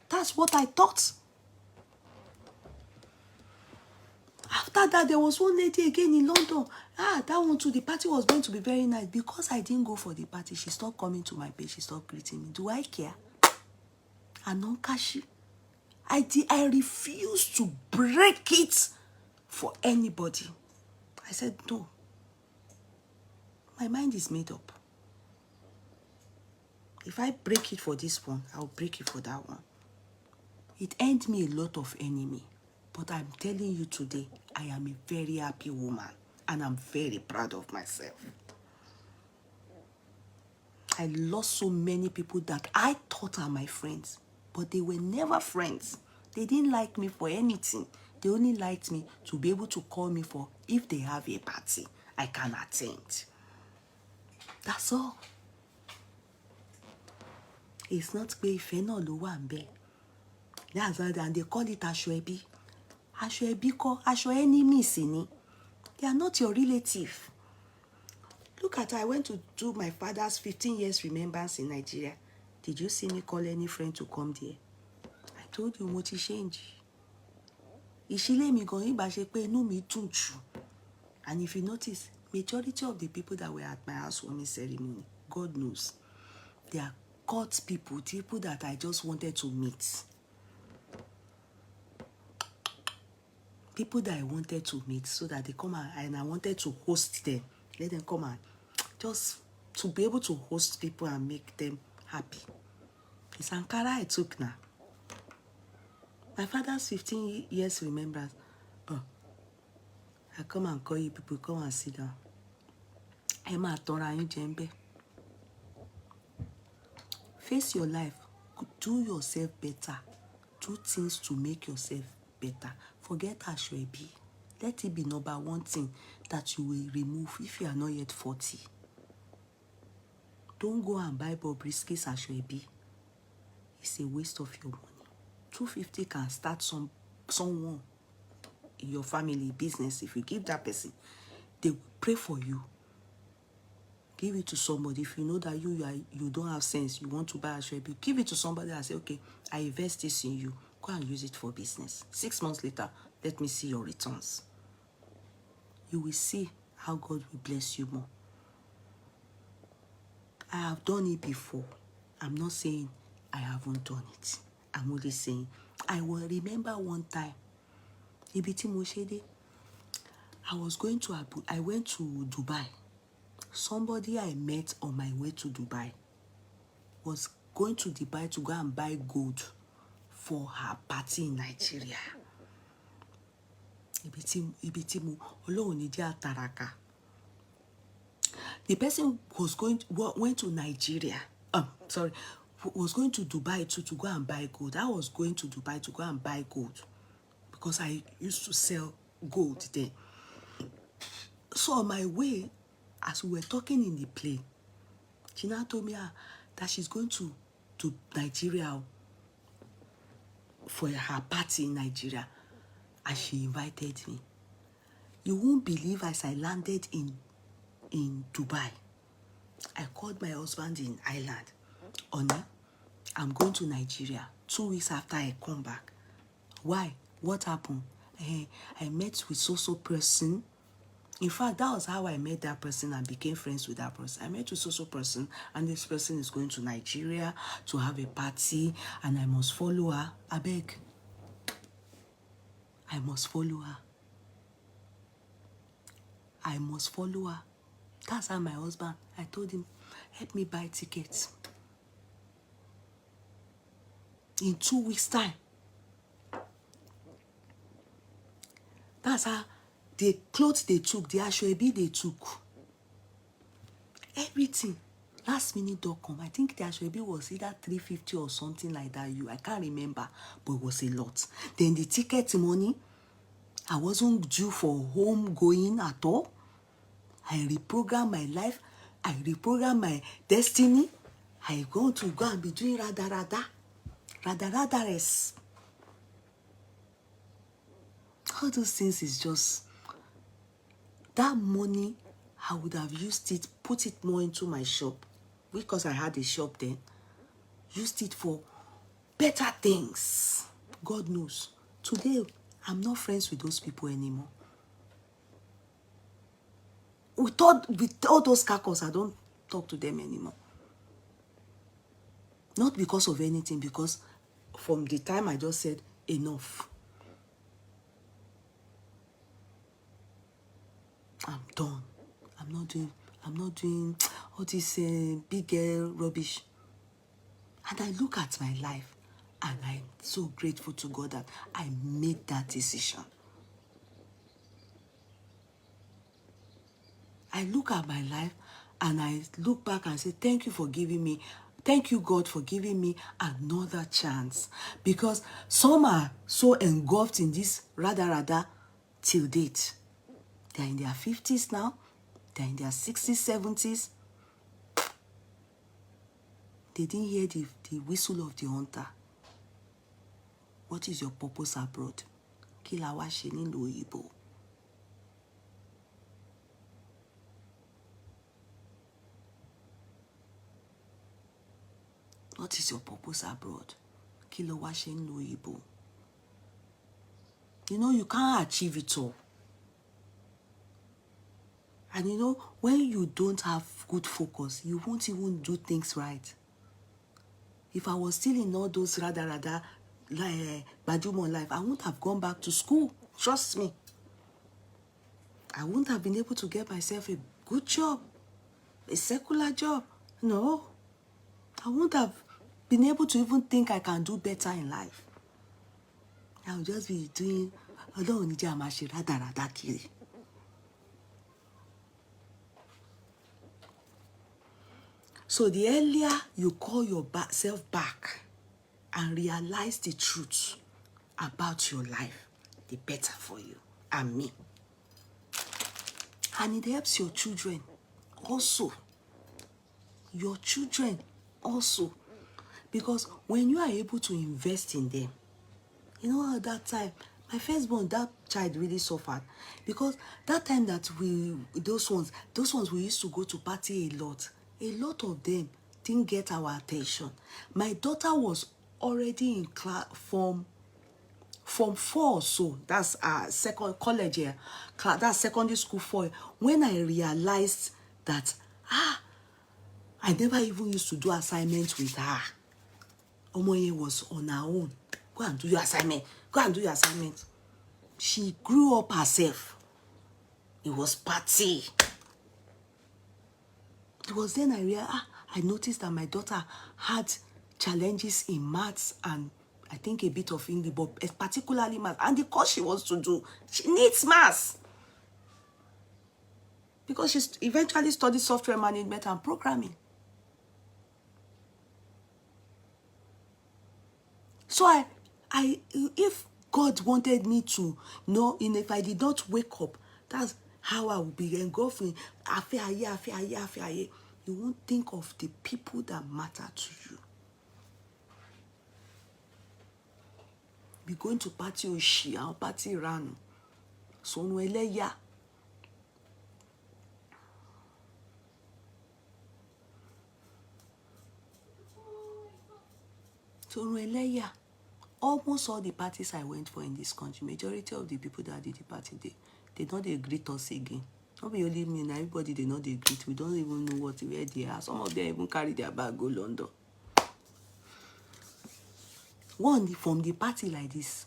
That's what I thought. After that, there was one lady again in London. That one too, the party was going to be very nice. Because I didn't go for the party, she stopped coming to my page. She stopped greeting me. Do I care? Anonkashi. I refuse to break it for anybody. I said, no. My mind is made up. If I break it for this one, I'll break it for that one. It earned me a lot of enemy. But I'm telling you today, I am a very happy woman. And I'm very proud of myself. I lost so many people that I thought are my friends. But they were never friends. They didn't like me for anything. They only liked me to be able to call me for if they have a party, I can attend. That's all. It's not pé ìfẹ́ náà ló wà ńbẹ̀. That's why they call it aṣọ ẹbí. Aṣọ ẹbí kọ́, aṣọ enemies ni. They are not your relative. Look at, I went to do my father's 15 years remembrance in Nigeria. Did you see me call any friend to come there? I told you mo ti change. Ìṣílé mi gan ìgbà ṣe pé inú mi dùn jù. And if you notice, majority of the people that were at my housewarming ceremony, God knows, they are court people that I just wanted to meet. People that I wanted to meet so that they come and I wanted to host them. Let them come and just to be able to host people and make them happy. It's Ankara I took now. My father's 15 years remembrance. I come and call you people, come and sit down. Ẹ máa tanra yín jẹ ńbẹ̀. Face your life. Do yourself better. Do things to make yourself better. Forget Ashwebi. Let it be number one thing that you will remove if you are not yet 40. Don't go and buy Bobrisky's Ashwebi. It's a waste of your money. 250 can start someone in your family business. If you give that person, they will pray for you. Give it to somebody. If you know that you don't have sense, you want to buy Ashwebi, give it to somebody and say, okay, I invest this in you. Go and use it for business. 6 months later, let me see your returns. You will see how God will bless you more. I have done it before. I'm not saying I haven't done it. I'm only saying I will remember one time. Ibiti Moshede, I went to Dubai. Somebody I met on my way to Dubai was going to Dubai to go and buy gold for her party in Nigeria. Ibiti Ọlọ́run ní jẹ́ àtàràkà. The person went to Nigeria. Was going to Dubai to go and buy gold. I was going to Dubai to go and buy gold because I used to sell gold there. So on my way, as we were talking in the plane, she now told me that she's going to Nigeria for her party in Nigeria, and she invited me. You won't believe, as I landed in Dubai, I called my husband in Ireland. Honey, I'm going to Nigeria 2 weeks after I come back. Why? What happened? I met with so person. In fact, that was how I met that person and became friends with that person. I met with so person, and this person is going to Nigeria to have a party, and I must follow her. I beg. I must follow her. I must follow her. That's how my husband, I told him, help me buy tickets. In 2 weeks' time. That's how the clothes they took, the Ashwebi they took. Everything. Lastminute.com. I think the Ashwebi was either 350 or something like that. I can't remember, but it was a lot. Then the ticket money, I wasn't due for home going at all. I reprogrammed my life. I reprogrammed my destiny. I going to go and be doing rada. All those things is just, that money, I would have used it, put it more into my shop, because I had a shop then, used it for better things. God knows. Today, I'm not friends with those people anymore. With all those carcass, I don't talk to them anymore. Not because of anything, because from the time I just said enough. I'm done. I'm not doing all this big girl rubbish. And I look at my life, and I'm so grateful to God that I made that decision. I look at my life, and I look back and say, thank you, God, for giving me another chance. Because some are so engulfed in this rada till date. They're in their 50s now. They're in their 60s, 70s. They didn't hear the whistle of the hunter. What is your purpose abroad? Kilawa sheni lo ibo. What is your purpose abroad? Kilawa sheni lo ibo. You know, you can't achieve it all. And you know, when you don't have good focus, you won't even do things right. If I was still in all those rada Bajumo life, I wouldn't have gone back to school. Trust me. I wouldn't have been able to get myself a good job, a secular job. No. I wouldn't have been able to even think I can do better in life. I would just be doing rada kiri. So the earlier you call yourself back and realize the truth about your life, the better for you and me. And it helps your children also. Your children also. Because when you are able to invest in them, you know, at that time, my firstborn, that child really suffered. Because that time that those ones we used to go to party a lot. A lot of them didn't get our attention. My daughter was already in class from 4 or so. That's second college year. That's secondary school 4. When I realized that, I never even used to do assignments with her. Omoye was on her own. Go and do your assignment. Go and do your assignment. She grew up herself. It was party. It was then I realized, I noticed that my daughter had challenges in maths and I think a bit of English, but particularly maths. And the course she wants to do, she needs maths. Because she eventually studied software management and programming. So if God wanted me to know, if I did not wake up, that's how I would be engulfing. You won't think of the people that matter to you. Be going to party Oshi and party Ranu. So no eleya. So no eleya. Almost all the parties I went for in this country, majority of the people that did the party, they don't greet us again. Not be only me and everybody, they know they greet. We don't even know where they are. Some of them even carry their bag go London. One from the party like this.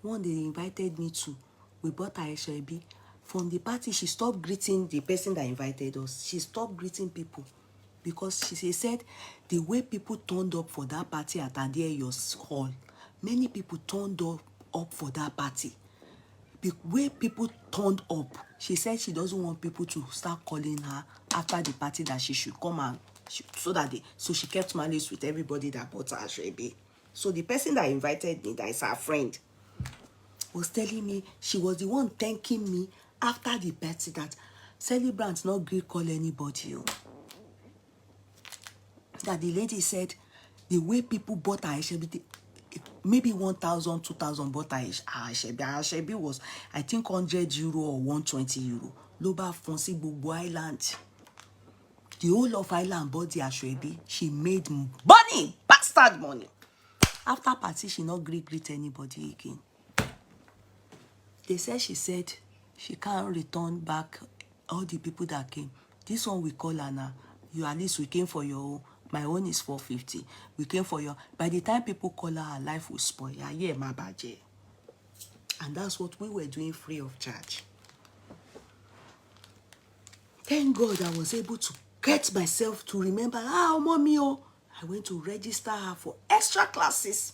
One they invited me to. We bought a HLB. From the party, she stopped greeting the person that invited us. She stopped greeting people. Because she said the way people turned up for that party at Adeyo's hall, many people turned up for that party. The way people turned up, she said she doesn't want people to start calling her after the party that she should come and so she kept malice with everybody that bought her Ashwebi. So the person that invited me, that is her friend, was telling me she was the one thanking me after the party that celebrants not great call anybody. That the lady said the way people bought her Ashwebi, maybe 1,000, 2,000 bought her Ashwebi. Ashwebi was, I think, €100 or €120. Loba Fonsi Bubu Island. The whole of Island bought the Ashwebi. She made money, bastard money. After party, she not greet anybody again. They said she can't return back all the people that came. This one we call her now. You at least we came for your own. My own is 450. We came for your. By the time people call her life will spoil. Yeah, my budget. And that's what we were doing free of charge. Thank God I was able to get myself to remember, mommy, I went to register her for extra classes.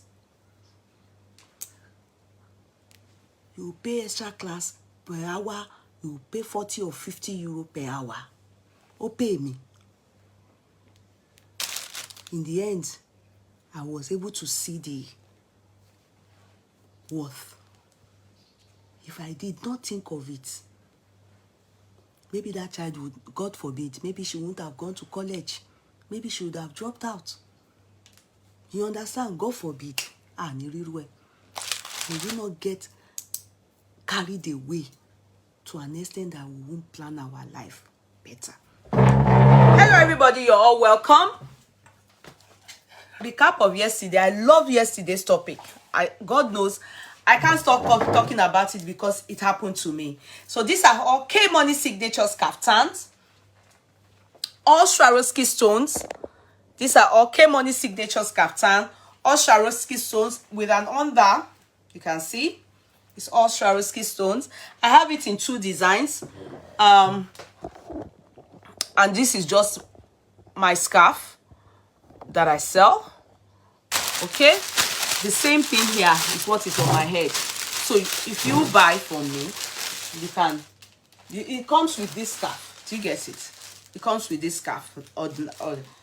You pay extra class per hour, you pay 40 or 50 euro per hour. Pay me. In the end, I was able to see the worth. If I did not think of it, maybe that child would, God forbid, maybe she wouldn't have gone to college. Maybe she would have dropped out. You understand? God forbid. May we not get carried away to an extent that we won't plan our life better. Hello everybody, you're all welcome. Recap of yesterday. I love yesterday's topic. God knows I can't stop talking about it because it happened to me. So these are all K-Money signatures kaftans, all Swarovski stones. These are all K-Money signatures kaftan, all Swarovski stones with an under. You can see it's all Swarovski stones. I have it in 2 designs. And this is just my scarf that I sell. Okay, the same thing here is what is on my head. So if you buy from me, you can. It comes with this scarf. Do you get it? It comes with this scarf.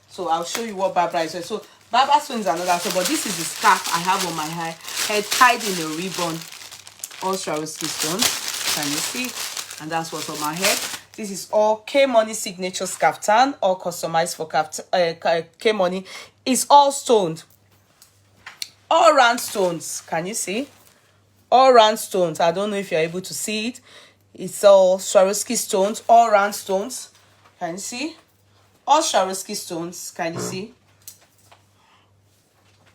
So I'll show you what Barbara is wearing. So Barbara Stone is another. So, but this is the scarf I have on my head, tied in a ribbon. All Swarovski stones. Can you see? And that's what's on my head. This is all K Money signature kaftan, all customized for K Money. It's all stoned, all round stones. Can you see? All round stones. I don't know if you're able to see it. It's all Swarovski stones, all round stones. Can you see? All Swarovski stones. Can you see?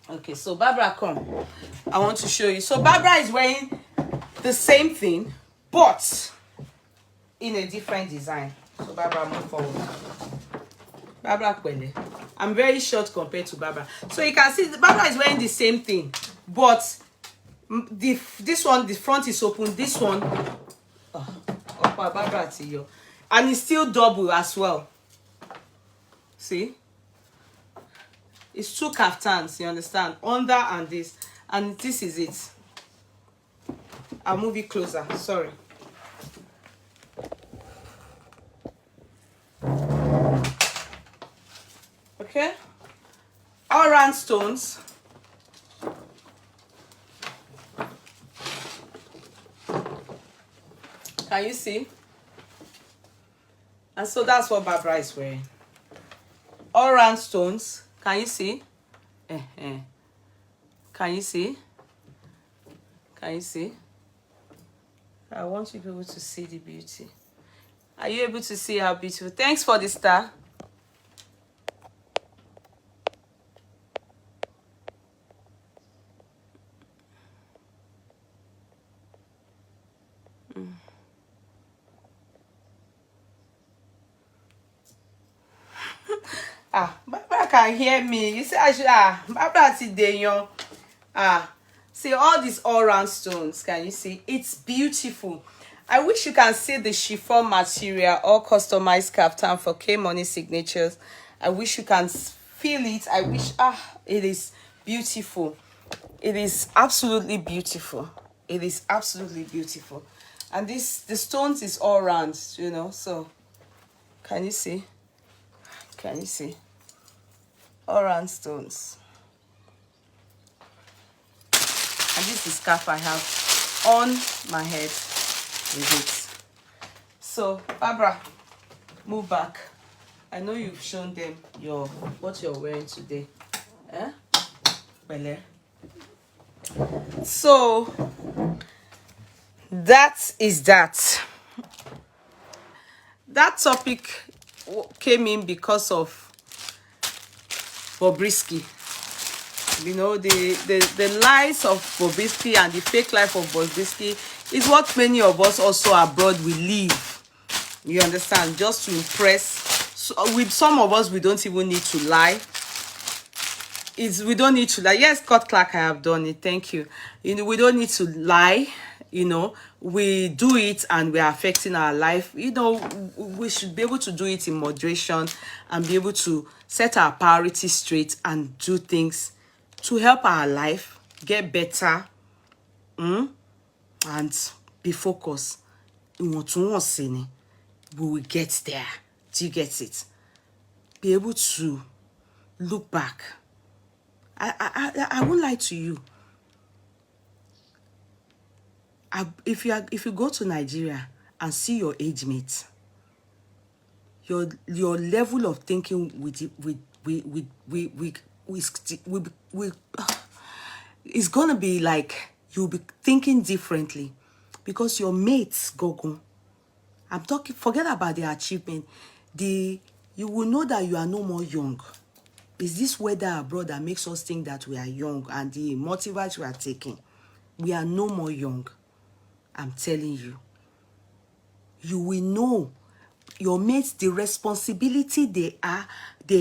Okay, so Barbara, come. I want to show you. So Barbara is wearing the same thing, but in a different design. So Barbara, move forward. Barbara Kwele. I'm very short compared to Barbara. So you can see Barbara is wearing the same thing, but this one, the front is open. This one, Barbara, and it's still double as well. See? It's two kaftans, you understand? Under and this. And this is it. I'll move it closer. Sorry. Okay? All round stones. Can you see? And so that's what Barbara is wearing. All round stones. Can you see? Can you see? Can you see? I want you people to see the beauty. Are you able to see how beautiful? Thanks for the star. Barbara can hear me. You see, I should Barbara today, see all these all round stones. Can you see? It's beautiful. I wish you can see the chiffon material, all customized kaftan for K Money signatures. I wish you can feel it. I wish it is beautiful. It is absolutely beautiful. It is absolutely beautiful. And the stones is all round, you know. So can you see? Can you see? All round stones. And this is scarf I have on my head with it. So Barbara, move back. I know you've shown them what you're wearing today. So that is that. That topic came in because of Bobrisky. You know, the lies of Bobrisky and the fake life of Bobrisky is what many of us also abroad will live. You understand? Just to impress. So with some of us, we don't even need to lie. We don't need to lie. Yes, Scott Clark, I have done it. Thank you. You know, we don't need to lie. You know, we do it and we are affecting our life. You know, we should be able to do it in moderation and be able to set our priorities straight and do things to help our life get better, and be focused. We will get there. Do you get it? Be able to look back. I won't lie to you. If you go to Nigeria and see your age mates, your level of thinking it's gonna be like you'll be thinking differently because your mates go. I'm talking. Forget about the achievement. You will know that you are no more young. It's this weather abroad that makes us think that we are young, and the motivate we are taking. We are no more young. I'm telling you. You will know your mates, the responsibility they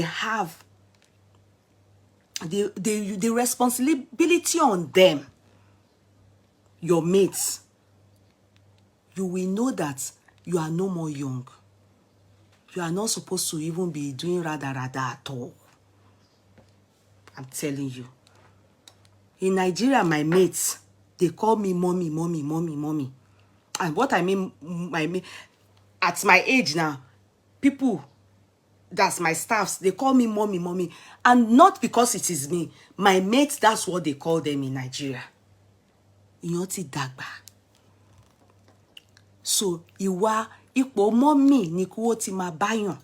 have, the responsibility on them, your mates. You will know that you are no more young. You are not supposed to even be doing rada at all. I'm telling you. In Nigeria, my mates, they call me mommy. And what I mean, at my age now, people that's my staffs, they call me mommy, mommy. And not because it is me. My mates, that's what they call them in Nigeria. Iyán dàgbà. So, ipò mommy ni kó ti máa báyàn.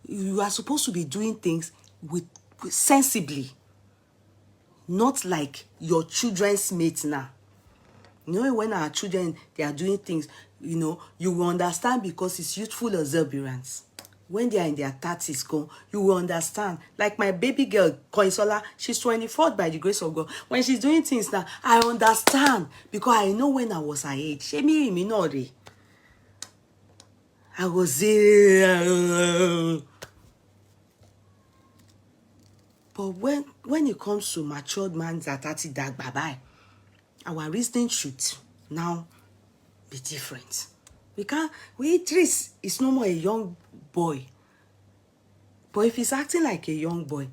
You are supposed to be doing things with sensibly. Not like your children's mates now. You know, when our children, they are doing things, you know, you will understand because it's youthful exuberance. When they are in their 30s, you will understand. Like my baby girl, Koinsola, she's 24th by the grace of God. When she's doing things now, I understand because I know when I was her age. I was there. But when it comes to matured man that bye-bye, our reasoning should now be different. Idris is no more a young boy. But if he's acting like a young boy,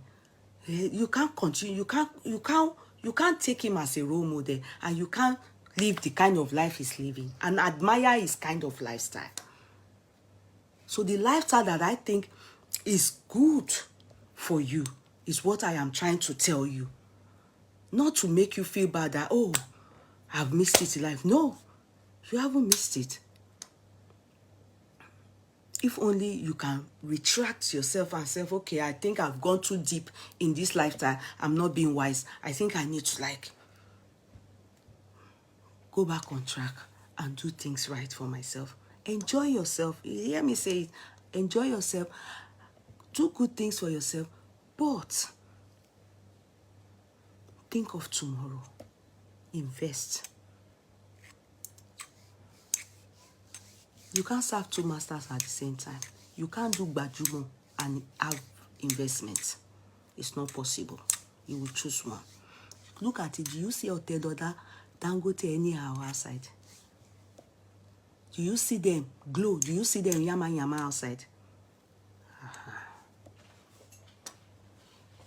you can't continue. You can't take him as a role model, and you can't live the kind of life he's living and admire his kind of lifestyle. So the lifestyle that I think is good for you is what I am trying to tell you. Not to make you feel bad that, oh, I've missed it in life. No, you haven't missed it. If only you can retract yourself and say, okay, I think I've gone too deep in this lifestyle. I'm not being wise. I think I need to go back on track and do things right for myself. Enjoy yourself. You hear me say it. Enjoy yourself. Do good things for yourself. But think of tomorrow. Invest. You can't serve two masters at the same time. You can't do gbajumo and have investment. It's not possible. You will choose one. Look at it. Do you see Otedoda, Dangote anyhow outside? Do you see them glow? Do you see them yama outside?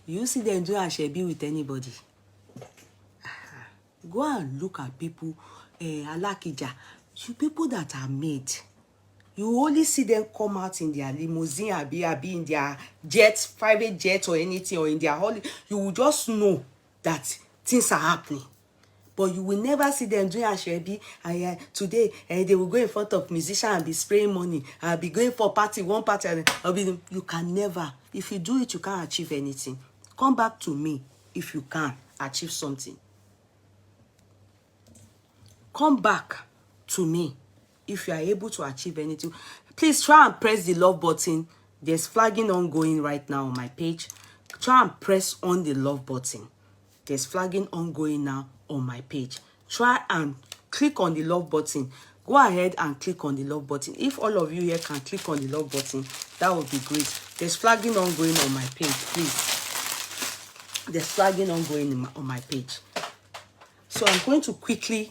Do you see them do ashebi with anybody? Go and look at people, Alakija, people that are made. You only see them come out in their limousine, or be in their jets, private jets or anything, or in their holiday. You will just know that things are happening. But you will never see them doing ashebi. Today, they will go in front of musicians and be spraying money. I'll be going for one party. You can never. If you do it, you can't achieve anything. Come back to me if you can achieve something. Come back to me if you are able to achieve anything. Please try and press the love button. There's flagging ongoing right now on my page. Try and press on the love button. There's flagging ongoing now on my page. Try and click on the love button. Go ahead and click on the love button. If all of you here can click on the love button, that would be great. There's flagging ongoing on my page, please. There's flagging ongoing on my page. So I'm going to quickly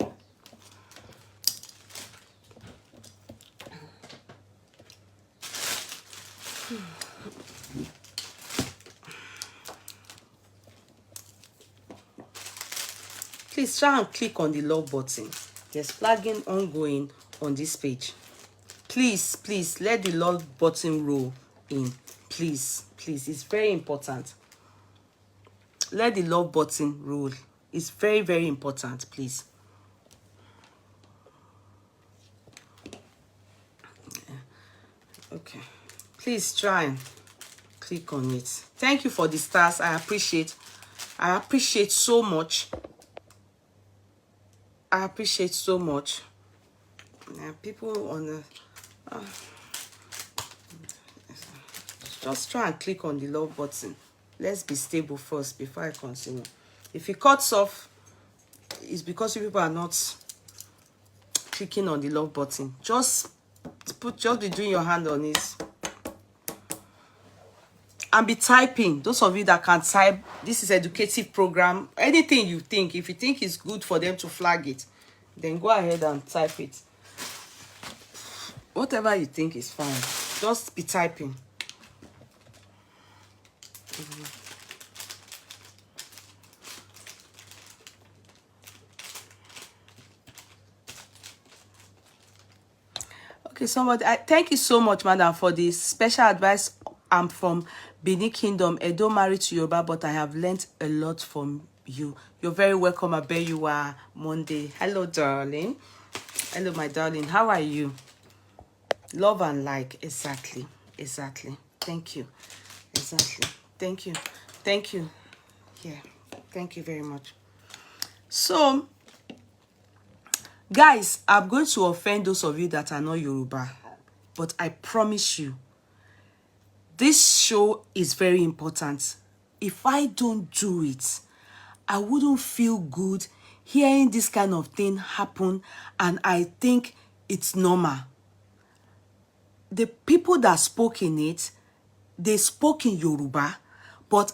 please try and click on the love button. There's flagging ongoing on this page. Please let the love button roll in. Please, it's very important. Let the love button roll. It's very, very important, please. Okay. Please try and click on it. Thank you for the stars. I appreciate so much. I appreciate so much. People on the just try and click on the love button. Let's be stable first before I continue. If it cuts off, it's because you people are not clicking on the love button. Just be doing your hand on it. And be typing. Those of you that can type, this is educative program. Anything you think, if you think it's good for them to flag it, then go ahead and type it. Whatever you think is fine. Just be typing. Okay, somebody, thank you so much, madam, for the special advice. I'm from Benin Kingdom. I don't marry to Yoruba, but I have learned a lot from you. You're very welcome. I bet you are Monday. Hello, darling. Hello, my darling. How are you? Love and like. Exactly. Exactly. Thank you. Exactly. Thank you. Thank you. Yeah. Thank you very much. So, guys, I'm going to offend those of you that are not Yoruba, but I promise you, this show is very important. If I don't do it, I wouldn't feel good hearing this kind of thing happen, and I think it's normal. The people that spoke in it, they spoke in Yoruba, but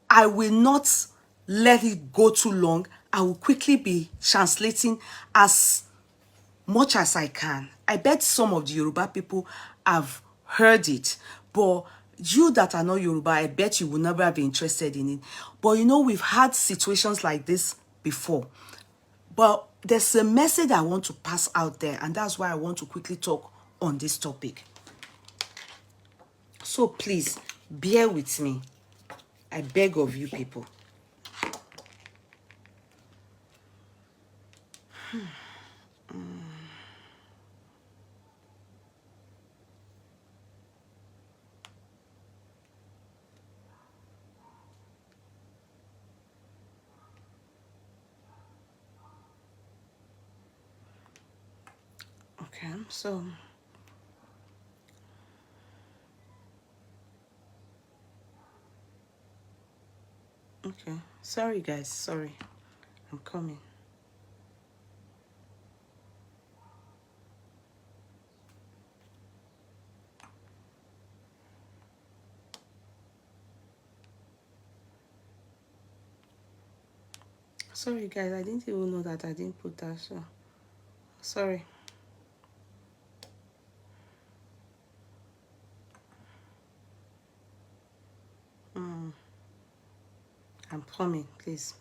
I will not let it go too long. I will quickly be translating as much as I can. I bet some of the Yoruba people have heard it, but you that are not Yoruba, I bet you will never be interested in it. But you know, we've had situations like this before. But there's a message I want to pass out there, and that's why I want to quickly talk on this topic. So please, bear with me. I beg of you people. Okay, so okay, sorry guys, sorry, I'm coming. Sorry guys, I didn't even know that I didn't put that, so sorry. I'm coming, please.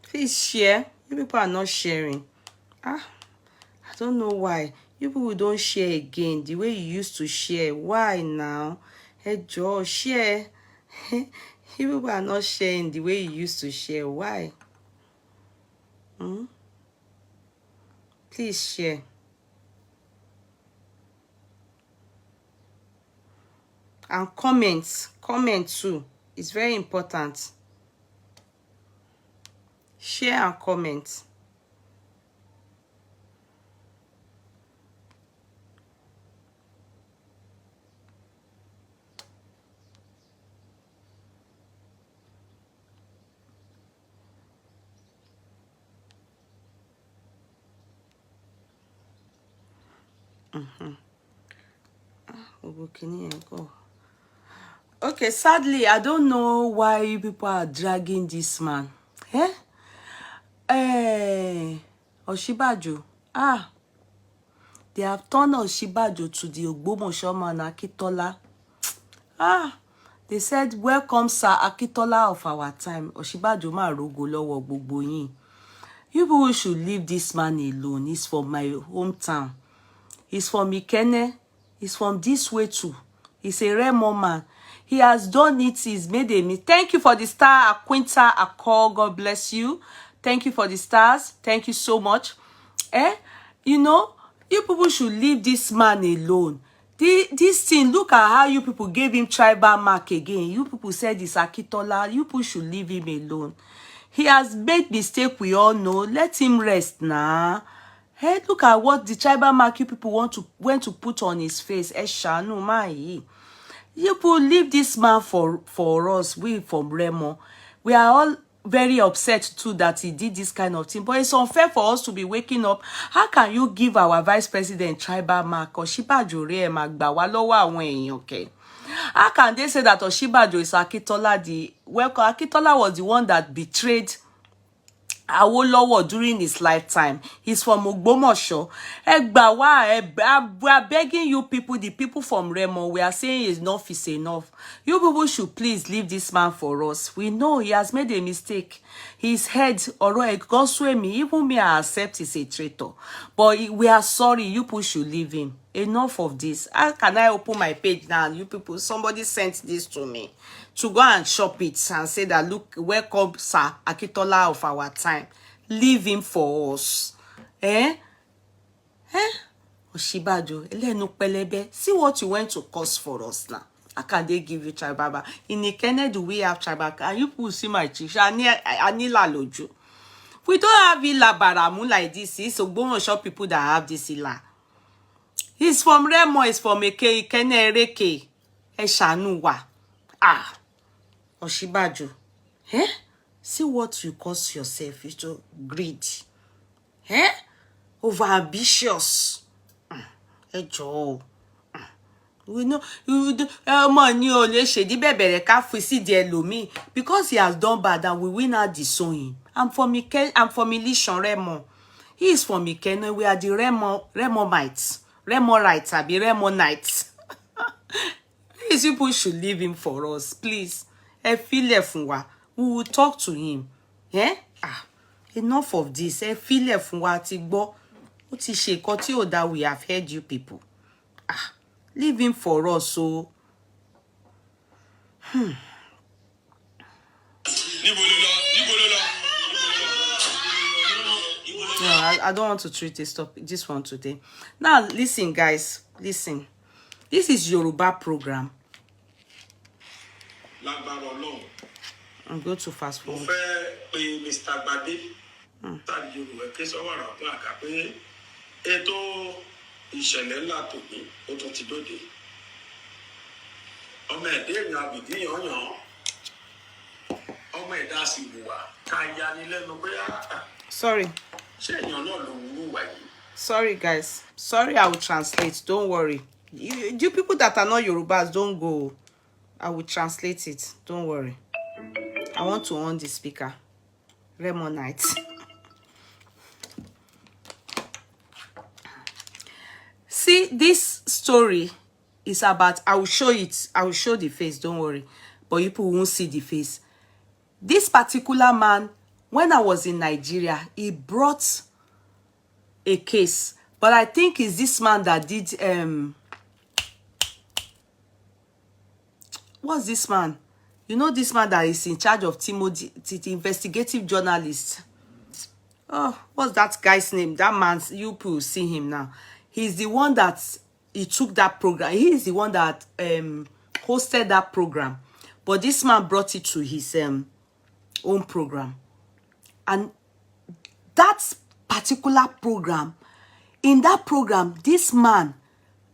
Please share. You people are not sharing. I don't know why. You people don't share again the way you used to share. Why now? Hey Joe, share. You people are not sharing the way you used to share. Why? Please share. And comment. Comment too. It's very important. Share and comment. Okay, sadly, I don't know why you people are dragging this man. Oshibajo. They have turned Oshibajo to the Ogbomoso man, Akitola. They said, welcome, Sir Akitola of our time. Oshibajo ma rogo lowo gbogbo yin. You people should leave this man alone. He's from my hometown. He's from Ikene. He's from this way too. He's a Remo man. He has done it. He's made a mistake. Thank you for the star, Aquinta Akol. God bless you. Thank you for the stars. Thank you so much. You know, you people should leave this man alone. This thing, look at how you people gave him tribal mark again. You people said it's Akitola. You people should leave him alone. He has made mistake, we all know. Let him rest now. Hey, look at what the tribal mark you people went to put on his face. Shanu mai. You people leave this man for us. We from Remo. We are all very upset too that he did this kind of thing. But it's unfair for us to be waking up. How can you give our vice president tribal mark? Oshibajo re magba wa lowo awon eyan, okay? How can they say that Oshibajo is Akitola? Akitola was the one that betrayed Awolowo during his lifetime. He's from Ogbomoso. Egbawa, we are begging you people, the people from Remo, we are saying enough is enough. You people should please leave this man for us. We know he has made a mistake. His head, even me, I accept he's a traitor. But we are sorry, you people should leave him. Enough of this. How can I open my page now? You people, somebody sent this to me to go and shop it and say that, look, welcome Sir Akitola of our time. Leave him for us. Oshibajo, elenu pelebe. See what you went to cause for us now. How can they give you tribal? In Ikene, do we have tribal? And you people see my chief. Anila Loju. We don't have Ila Baramu like this. It's Ogbomoso people that have this Ila. He's from Remo, he's from Ikene Ereke. Eshanuwa. Oshibajo. See what you cause yourself. It's to greed. Over ambitious. Joe. We know money only shady bebere ka fisi de lomi because he has done bad and we will not disown. I'm from Ilishon Remo. He is from Ikene. We are the Remoites. Remorites, abi Remonites. These people should leave him for us, please. We will talk to him. Enough of this. That we have heard you people. Leave him for us, so. No, I don't want to treat this one today. Now, listen, guys. Listen. This is Yoruba program. I'm going to fast forward. Sorry. Sorry, guys. Sorry, I will translate. Don't worry. You people that are not Yorubas, don't go. I will translate it. Don't worry. I want to on the speaker. Remonite. See, this story is about, I will show it. I will show the face. Don't worry. But you people won't see the face. This particular man, when I was in Nigeria, he brought a case. But I think it's this man that did, what's this man? You know this man that is in charge of Timothy, the investigative journalist. Oh, what's that guy's name? That man's, you people see him now. He's the one that, he took that program. He is the one that hosted that program. But this man brought it to his own program. And that particular program, in that program, this man,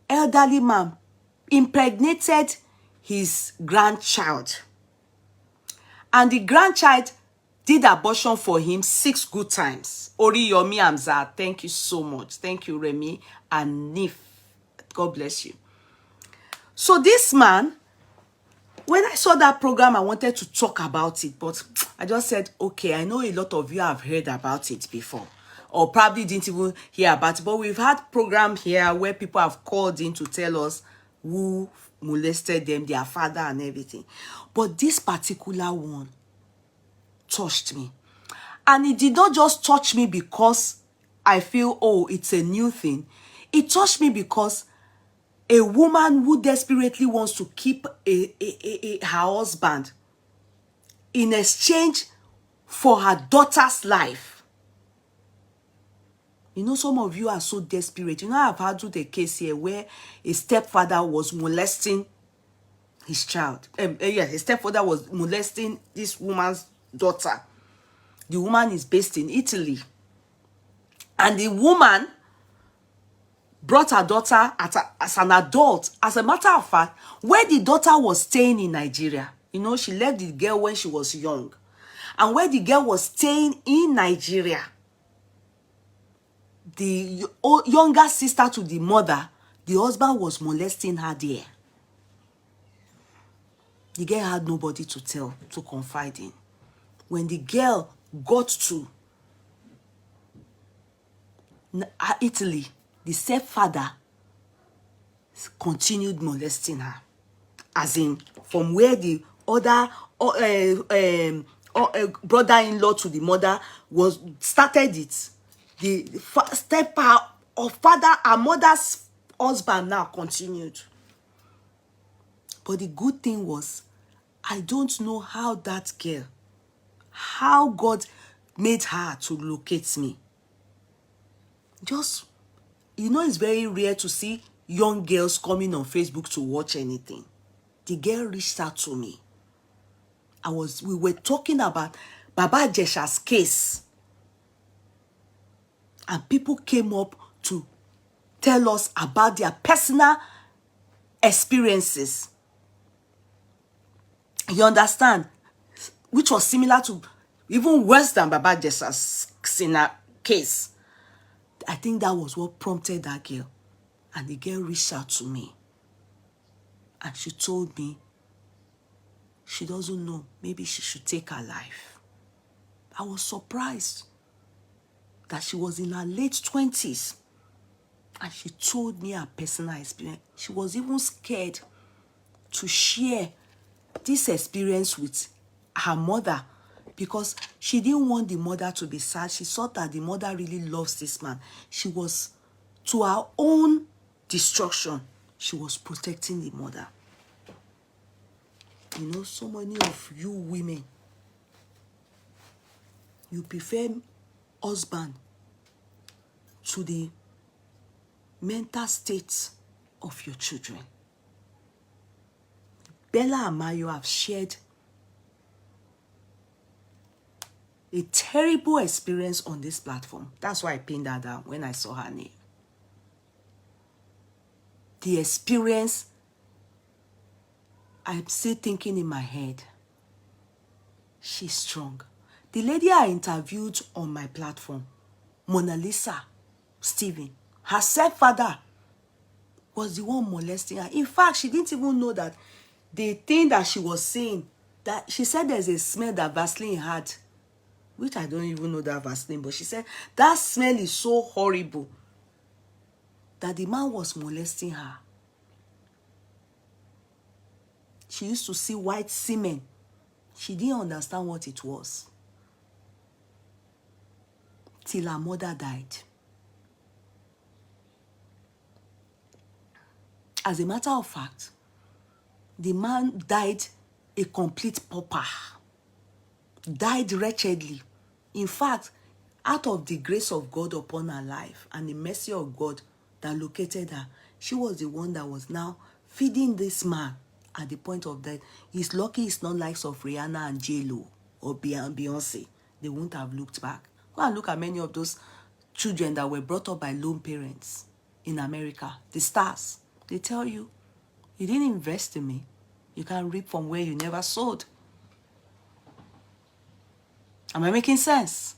elderly man, impregnated his grandchild. And the grandchild did abortion for him 6 good times. Oriyomi Amza, thank you so much. Thank you, Remy and Nif. God bless you. So this man, when I saw that program, I wanted to talk about it, but I just said, okay, I know a lot of you have heard about it before, or probably didn't even hear about it, but we've had program here where people have called in to tell us who molested them, their father and everything. But this particular one touched me. And it did not just touch me because I feel, oh, it's a new thing. It touched me because a woman who desperately wants to keep her husband in exchange for her daughter's life. You know, some of you are so desperate. You know, I've had a case here where a stepfather was molesting his child. His stepfather was molesting this woman's daughter. The woman is based in Italy. And the woman brought her daughter as an adult. As a matter of fact, where the daughter was staying in Nigeria, you know, she left the girl when she was young. And where the girl was staying in Nigeria, the younger sister to the mother, the husband was molesting her there. The girl had nobody to tell, to confide in. When the girl got to Italy, the stepfather continued molesting her. As in, from where the other brother-in-law to the mother was started it, the father, her mother's husband now continued. But the good thing was, I don't know how that girl, how God made her to locate me. Just, it's very rare to see young girls coming on Facebook to watch anything. The girl reached out to me. We were talking about Baba Jesha's case. And people came up to tell us about their personal experiences. You understand? Which was similar to, even worse than Baba Jesha's case. I think that was what prompted that girl. And the girl reached out to me. And she told me she doesn't know. Maybe she should take her life. I was surprised that she was in her late 20s. And she told me her personal experience. She was even scared to share this experience with her mother because she didn't want the mother to be sad. She thought that the mother really loves this man. She was, to her own destruction, she was protecting the mother. So many of you women, you prefer husband to the mental state of your children. Bella and Mayo have shared a terrible experience on this platform. That's why I pinned her down when I saw her name. The experience, I'm still thinking in my head, she's strong. The lady I interviewed on my platform, Mona Lisa Stephen, her stepfather was the one molesting her. In fact, she didn't even know that the thing that she was saying, that she said there's a smell that Vaseline had, which I don't even know that Vaseline, but she said that smell is so horrible that the man was molesting her. She used to see white semen. She didn't understand what it was till her mother died. As a matter of fact, the man died a complete pauper. Died wretchedly. In fact, out of the grace of God upon her life and the mercy of God that located her, she was the one that was now feeding this man at the point of death. He's lucky it's not likes of Rihanna and J-Lo or Beyonce. They wouldn't have looked back. Go and look at many of those children that were brought up by lone parents in America. The stars. They tell you, you didn't invest in me. You can't reap from where you never sowed. Am I making sense?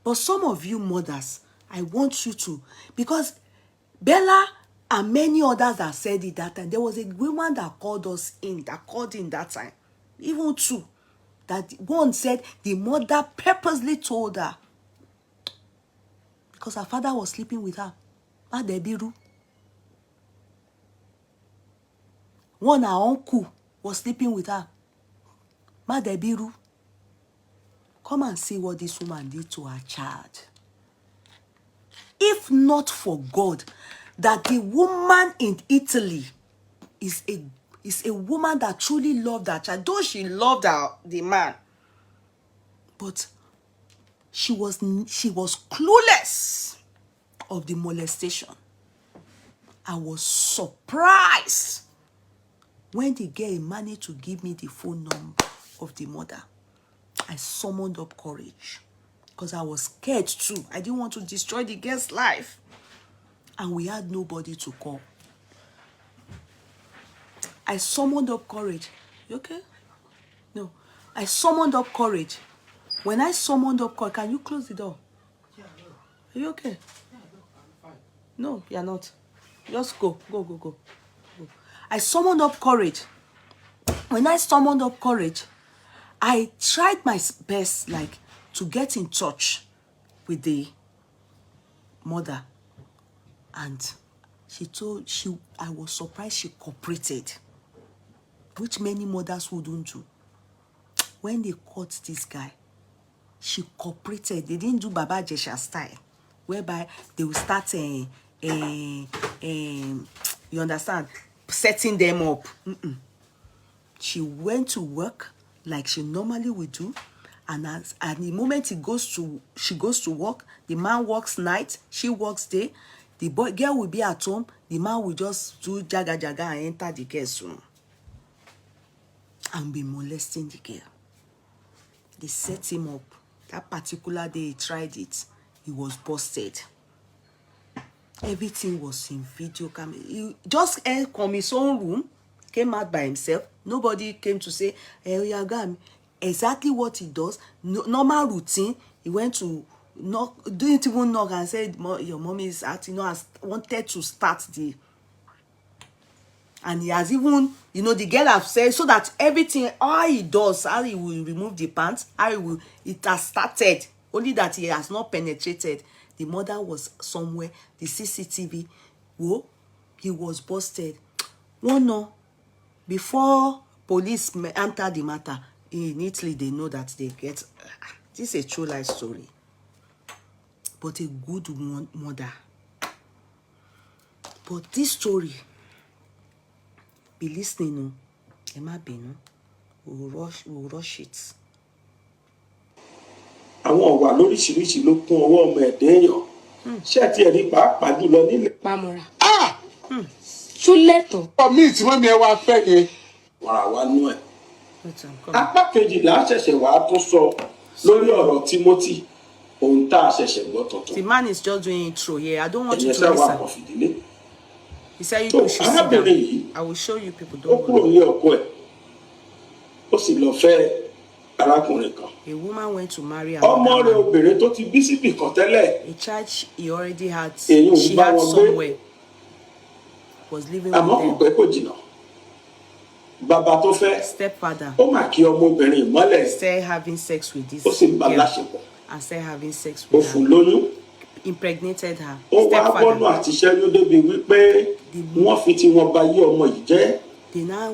But some of you mothers, I want you to, because Bella and many others that said it that time, there was a woman that called in that time, even two, that one said the mother purposely told her because her father was sleeping with her. Adebiru. One, her uncle was sleeping with her. Madebiru. Come and see what this woman did to her child. If not for God, that the woman in Italy is a woman that truly loved her child, though she loved the man, but she was clueless of the molestation. I was surprised when the girl managed to give me the phone number of the mother. I summoned up courage because I was scared too. I didn't want to destroy the girl's life. And we had nobody to call. I summoned up courage. You okay? No. I summoned up courage. When I summoned up courage, can you close the door? Yeah, no. Are you okay? Yeah, no, I'm fine. No, you're not. Just go. Go. I summoned up courage. When I summoned up courage, I tried my best, to get in touch with the mother, and I was surprised she cooperated, which many mothers wouldn't do. When they caught this guy, she cooperated. They didn't do Baba Jesha style, whereby they will start you understand, setting them up. She went to work like she normally would do, and the moment she goes to work, the man works night, she works day. The girl will be at home, the man will just do jaga jaga and enter the girl's room and be molesting the girl. They set him up. That particular day he tried it, he was busted. Everything was in video camera. He just from his own room, came out by himself. Nobody came to say, hey, exactly what he does. Normal routine. He went to knock, didn't even knock, and said, your mommy is acting, has wanted to start the. And he has even, the girl have said, so that everything, all he does, how he will remove the pants, it has started. Only that he has not penetrated. The mother was somewhere, the CCTV, he was busted. No, before police enter the matter, in Italy, they know that they get, this is a true life story. But a good mother. But this story, be listening, Emma Beno, we'll rush it. Àwọn ọ̀wà lóríṣiríṣi ló kún ọwọ́ ọmọ ẹ̀dẹ́ èèyàn. Ṣé ẹ ti ẹ̀rí pàápàá jùlọ nílẹ̀? Pamọ́ra. Ṣó lẹ́tọ̀ọ́. Ọmọ tí wọ́n mi ẹ wá fẹ́ yẹn. Wàrà wá nú ẹ̀. Apá kejìlá ṣẹ̀ṣẹ̀ wàá tún sọ lórí ọ̀rọ̀ Timothy. Ohun tá a ṣẹ̀ṣẹ̀ gbọ́ tuntun. The man is just doing intro here. I don't want you to listen. listen. He said you should sit down. I will show you people. Don't worry. Ó sì lọ fẹ́ arákùnrin kan. A woman went to marry a ọmọ rẹ̀ obìnrin tó ti bí síbì kan tẹ́lẹ̀. A child he already had. She had somewhere. Was living with them. Àmọ́ kò pẹ́ kò jìnnà. Bàbá tó fẹ́. Stepfather. Ó mà kí ọmọbìnrin mọ́lẹ̀. Still having sex with this girl. Ó sì ń bá láṣepọ̀. And still having sex with her. Ó fún lóyún. Impregnated her. Ó wá bọ́nú àti ṣẹ́yún débi wípé wọ́n fi tí wọ́n bá yé ọmọ yìí jẹ́. They now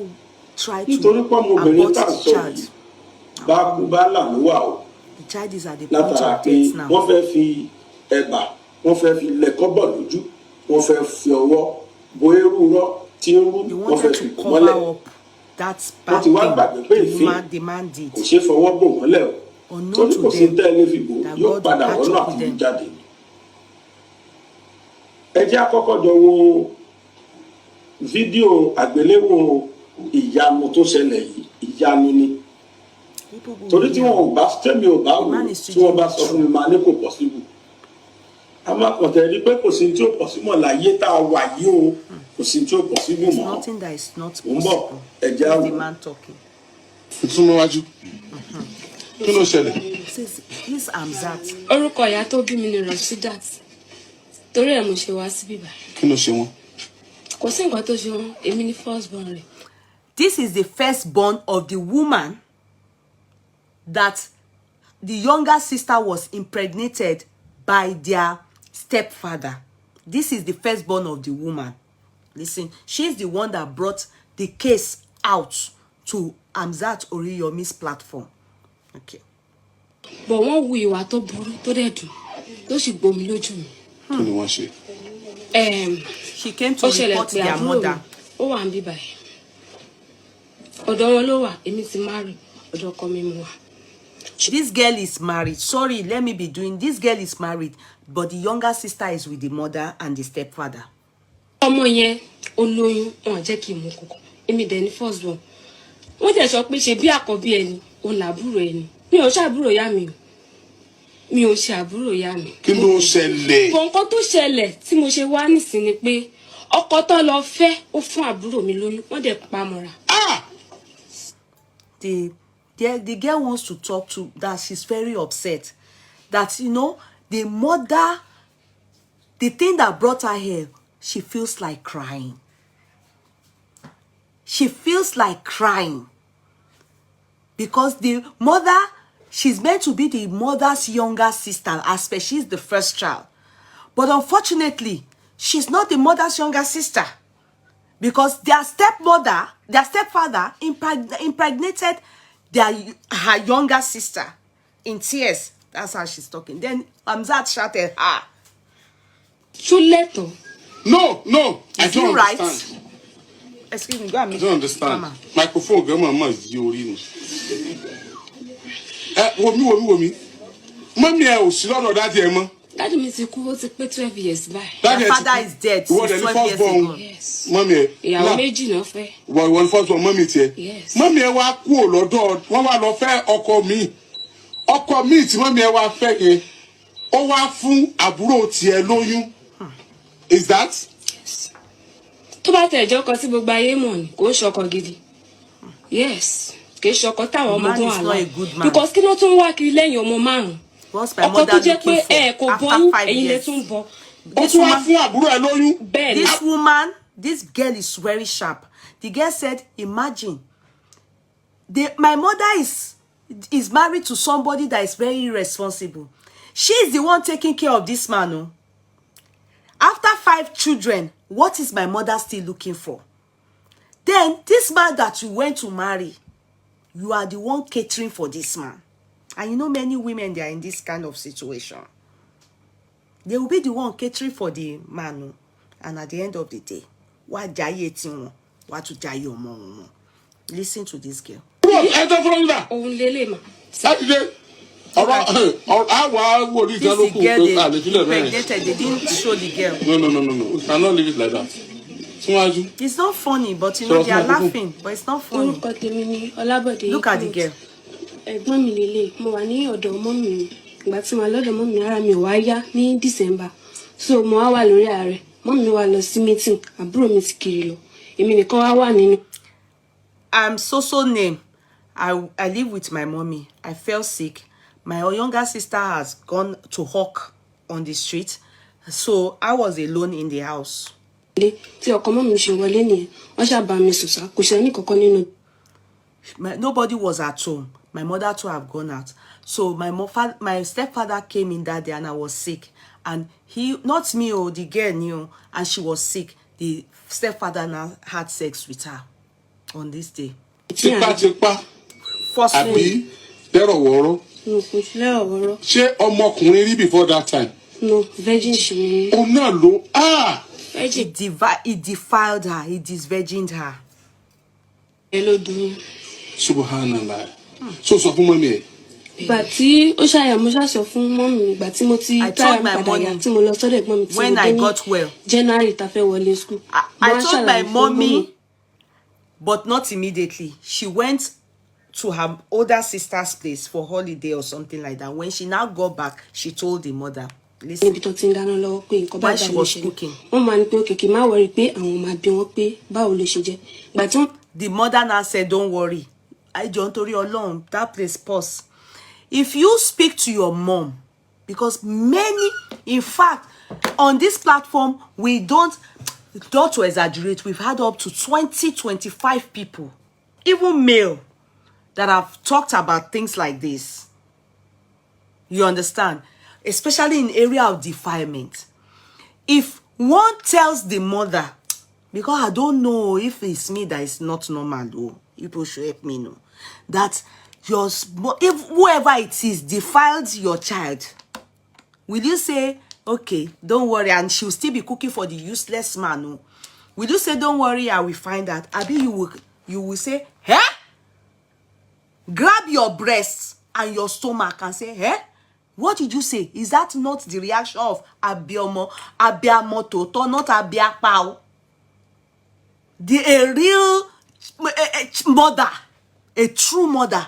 try to abort the child. Bá kú bá là ló wà o. The child is at the point of death now. Wọ́n fẹ́ fi ẹ̀bà, wọ́n fẹ́ fi lẹ̀kọ́bọ̀ lójú, wọ́n fẹ́ fi ọwọ́ bo eérú rọ́ tí ń rú, wọ́n fẹ́ fi mọ́lẹ̀. Wọ́n ti wá gbàgbé pé ìfín kò ṣeé fọwọ́ bò mọ́lẹ̀ o. Torí kò sí tẹ́lẹ̀ fi bò yóò padà wọ́nà àti mú jáde. Ẹ jẹ́ àkọ́kọ́ jọ wo fídíò àgbéléwò ìyanu tó ṣẹlẹ̀ yìí, ìyanu ni. Torí tí wọn ò bá tẹ́mi ò bá wò tí wọ́n bá sọ fún mi máa ní kò possible. A máa kàn tẹ́ rí pé kò sí tí ó possible láyé tá a wà yìí o, kò sí tí ó possible mọ́. Nothing that is not possible. Ń bọ̀ ẹ̀jẹ̀ àwọn. The man talking. Ìtumọ̀ wájú. Kí ló ṣẹlẹ̀? This Amzat. Orúkọ ìyá tó bí mi ni Rashidat. Torí ẹ̀ mo ṣe wá sí bíbá. Kí ló ṣe wọ́n? Kò sí nǹkan tó ṣe wọ́n, èmi ni first born rẹ̀. This is the first born of the woman that the younger sister was impregnated by their stepfather. This is the firstborn of the woman. Listen, she's the one that brought the case out to Amzat Oriyomi's platform. Okay. But wọ́n wu ìwà tó burú tó dẹ̀ dùn tó sì gbomi lójú mi. Kí ni wọ́n ṣe? She came to report their mother. Ó wà ń bí báyìí. Ọ̀dọ̀ wọn ló wà, èmi ti marry, ọ̀dọ̀ ọkọ mi mo wà. This girl is married. Sorry, let me be doing. This girl is married, but the younger sister is with the mother and the stepfather. Ọmọ yẹn olóyún, wọ́n jẹ́ kí n mú koko. Èmi dẹ̀ ni first born. Wọ́n tẹ̀ sọ pé ṣe bí àkọ́bí ẹni, òun làbúrò ẹni. Mi ò ṣàbúrò ìyá mi o. Mi ò ṣe àbúrò ìyá mi. Kí ló ṣẹlẹ̀? Nǹkan tó ṣẹlẹ̀ tí mo ṣe wá nísìn ni pé ọkọ tó lọ fẹ́ ó fún àbúrò mi lóyún, wọ́n dẹ̀ pa mọ́ra. The girl wants to talk to that. She's very upset that, the mother, the thing that brought her here, she feels like crying. She feels like crying because the mother, she's meant to be the mother's younger sister, especially she's the first child. But unfortunately, she's not the mother's younger sister. Because their stepfather impregnated her younger sister in tears. That's how she's talking. Then Amzat shouted, Chuleto. No, I Is don't he right? understand. Excuse me, go and I meet don't understand. Mama. Microphone, grandma is Yorino. Womi. Mommy, I was not on that year, Daddy me ti kú, ó ti pé 12 years by. Their father is dead since 12 years ago. Yes. Mommy, ìyàwó méjì náà fẹ́. One first one, mommy, yes. Mommy, I was cool, Lord, one lọ fẹ́ ọkọ mi. Ọkọ mi tí mommy ẹ wá fẹ́ yẹn. Ó wá fún àbúrò tiẹ̀ lóyún. Is that? Yes. Tó bá tẹ̀ jọ́ kan tí gbogbo ayé mọ̀ ni, kò ń ṣọkọ gidi. Yes. Kì í ṣọkọ táwọn ọmọ gan àlọ́. Because kí ló tún wá kiri lẹ́yìn ọmọ márùn-ún? Ọkọ tó jẹ́ pé kò bọ́yún, ẹ̀yin lè tún bọ́. This woman, this girl is very sharp. The girl said, imagine, my mother is married to somebody that is very irresponsible. She is the one taking care of this man. Oh. After 5 children, what is my mother still looking for? Then, this man that you went to marry, you are the one catering for this man. And you know many women, they are in this kind of situation. They will be the one catering for the man. And at the end of the day, what to listen to this girl. This is the girl they impregnated. They didn't show the girl. No. We cannot leave it like that. It's not funny, but you know, they are laughing. But it's not funny. Look at the girl. Ẹ̀gbọ́n mi lele mo wà ní ọ̀dọ̀ ọmọ mi ìgbà tí mo wà lọ́dọ̀ ọmọ mi ara mi ò wá yá ní December so mo wá lórí ààrẹ mọ́ mi wá lọ sí meeting àbúrò mi ti kiri lọ èmi nìkan wá nínú. I'm so name. I live with my mommy. I fell sick. My younger sister has gone to hawk on the street, so I was alone in the house. Tí ọkọ mọ́ mi ṣe wọlé nìyẹn wọ́n ṣàbá mi sùsà kò ṣe ní kankan nínú. Nobody was at home. My mother too have gone out. So my stepfather came in that day and I was sick. And he, not me, the girl knew, and she was sick. The stepfather now had sex with her on this day. Forcefully. Ṣé ọmọkùnrin rí before that time? No, virgin she. Oh no, He defiled her. He disvirgined her. Hello, doing. Subhanallah. So fún mommy ẹ. Ìgbà tí ó ṣàyà mo ṣàṣọ fún mommy ìgbà tí mo ti try my money tí mo lọ sọ́dọ̀ ẹ̀gbọ́n mi tí when I got well. January ta fẹ́ wọlé school. I told my mommy, but not immediately. She went to her older sister's place for holiday or something like that. When she now got back, she told the mother, listen, while she was cooking. The mother now said, don't worry. That place pause. If you speak to your mom, because many, in fact, on this platform, we don't to exaggerate, we've had up to 20-25 people, even male, that have talked about things like this. You understand? Especially in area of defilement. If one tells the mother, because I don't know if it's me that is not normal, though, people should help me know, that if whoever it is defiled your child, will you say, okay, don't worry, and she'll still be cooking for the useless man? No? Will you say, don't worry, I will find out? Abi, you will say, huh? Grab your breasts and your stomach and say, huh? What did you say? Is that not the reaction of abiamo toto, not abiapao? A real mother, a true mother.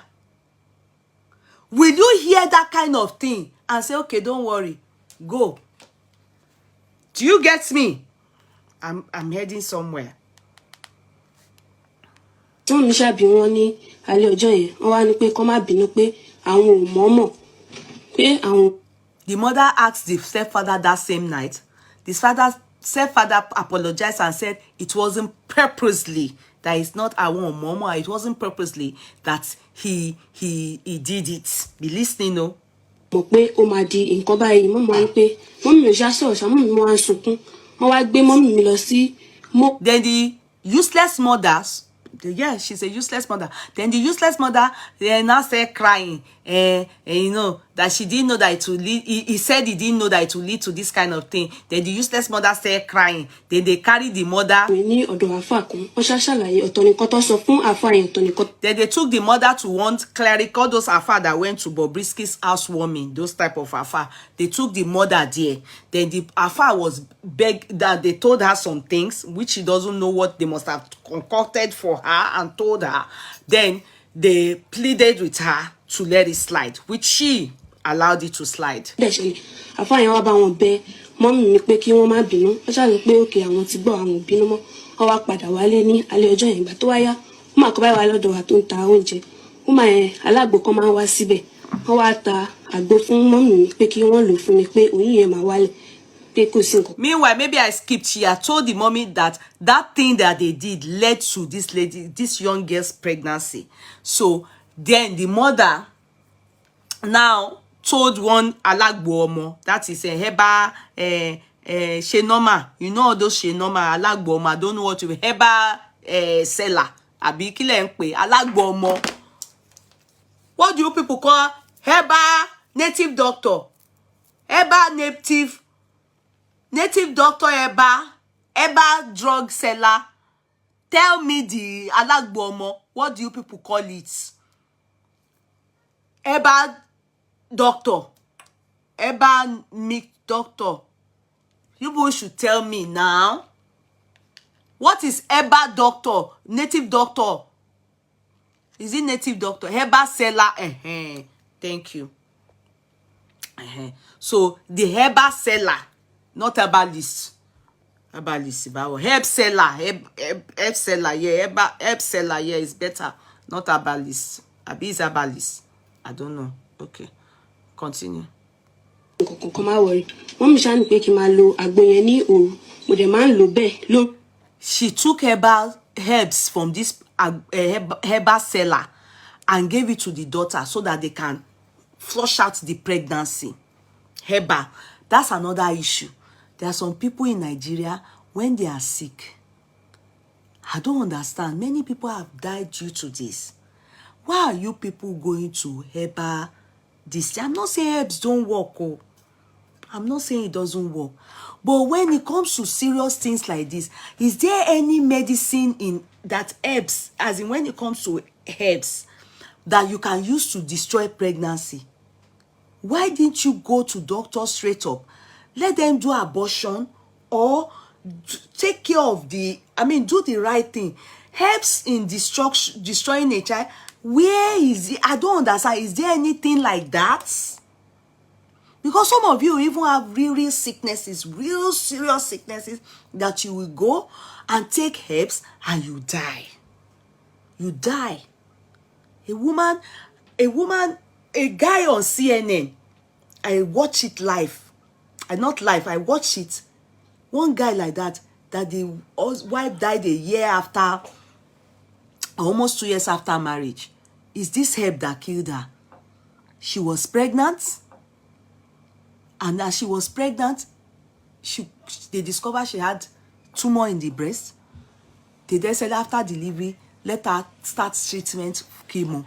Will you hear that kind of thing and say, okay, don't worry, go? Do you get me? I'm heading somewhere. The mother asked the stepfather that same night. The stepfather apologized and said it wasn't purposely, that it's not our mama, it wasn't purposely that he did it. Be listening, no? mọ̀ pé ó máa di nǹkan báyìí mọ́ máa ń pé mọ́mì ò ṣá sọ̀rọ̀ ṣá mọ́mì mo wá ń sunkún wọ́n wá gbé mọ́mì mi lọ sí Then the useless mothers, yeah, she's a useless mother. Then the useless mother now started crying. You know, that she didn't know that it would lead. He said he didn't know that it would lead to this kind of thing. Then the useless mother started crying. Then they carried the mother. ní ọ̀dọ̀ àfáà kan wọ́n ṣá ṣàlàyé ọ̀tọ̀ nìkan tó sọ fún àfáà yẹn ọ̀tọ̀ nìkan. Then they took the mother to one cleric, all those afa that went to Bobrisky's housewarming, those type of afa. They took the mother there. Then the afa was begged that they told her some things which she doesn't know what they must have concocted for her and told her. Then they pleaded with her to let it slide, which she allowed it to slide. àfáà yẹn wá bá wọn bẹ̀ mọ́mì mi pé kí wọ́n má bínú wọ́n ṣàlàyé pé òkè àwọn ti gbọ́ àwọn ò bínú mọ́ wọ́n wá padà wálé ní alẹ́ ọjọ́ yẹn ìgbà tó wáyá wọ́n máa kọ́ báyìí wá lọ́dọ̀ wa tó ń ta oúnjẹ wọ́n máa yẹn alágbo kan máa ń wá síbẹ̀ wọ́n wá ta àgbo fún mọ́mì mi pé kí wọ́n lò fún mi pé oyún yẹn máa wálẹ̀ pé kò sí nǹkan. Meanwhile, maybe I skipped. She had told the mommy that that thing that they did led to this lady, this young girl's pregnancy. So then the mother now told one alagbo omo, that is a heba she normal, you know, all those she normal alagbo omo, I don't know what to heba seller abi kile npe alagbo omo. What do you people call heba native doctor? Heba native doctor, heba drug seller. Tell me the alagbo omo, what do you people call it? Heba doctor, Eba meat doctor. You both should tell me now. What is Eba doctor? Native doctor. Is it native doctor? Eba seller. Thank you. So the Eba seller, not herbalist. Herbalist, herb seller, herb seller, yeah, herb seller, yeah, is better. Not herbalist. Abi is herbalist. I don't know. Okay. Continue. She took herbs from this herbal seller and gave it to the daughter so that they can flush out the pregnancy. Herbal. That's another issue. There are some people in Nigeria, when they are sick, I don't understand. Many people have died due to this. Why are you people going to herbal this? I'm not saying herbs don't work. Oh, I'm not saying it doesn't work. But when it comes to serious things like this, is there any medicine in that herbs, as in when it comes to herbs, that you can use to destroy pregnancy? Why didn't you go to doctors straight up? Let them do abortion or take care of do the right thing. Herbs in destroying a child. Where is it? I don't understand. Is there anything like that? Because some of you even have real sicknesses, real serious sicknesses, that you will go and take herbs and you die. You die. A guy on CNN, I watch it live. Not live, I watch it. One guy like that the wife died a year after, almost 2 years after marriage. Is this herb that killed her? She was pregnant. And as she was pregnant, they discovered she had tumor in the breast. They then said after delivery, let her start treatment chemo.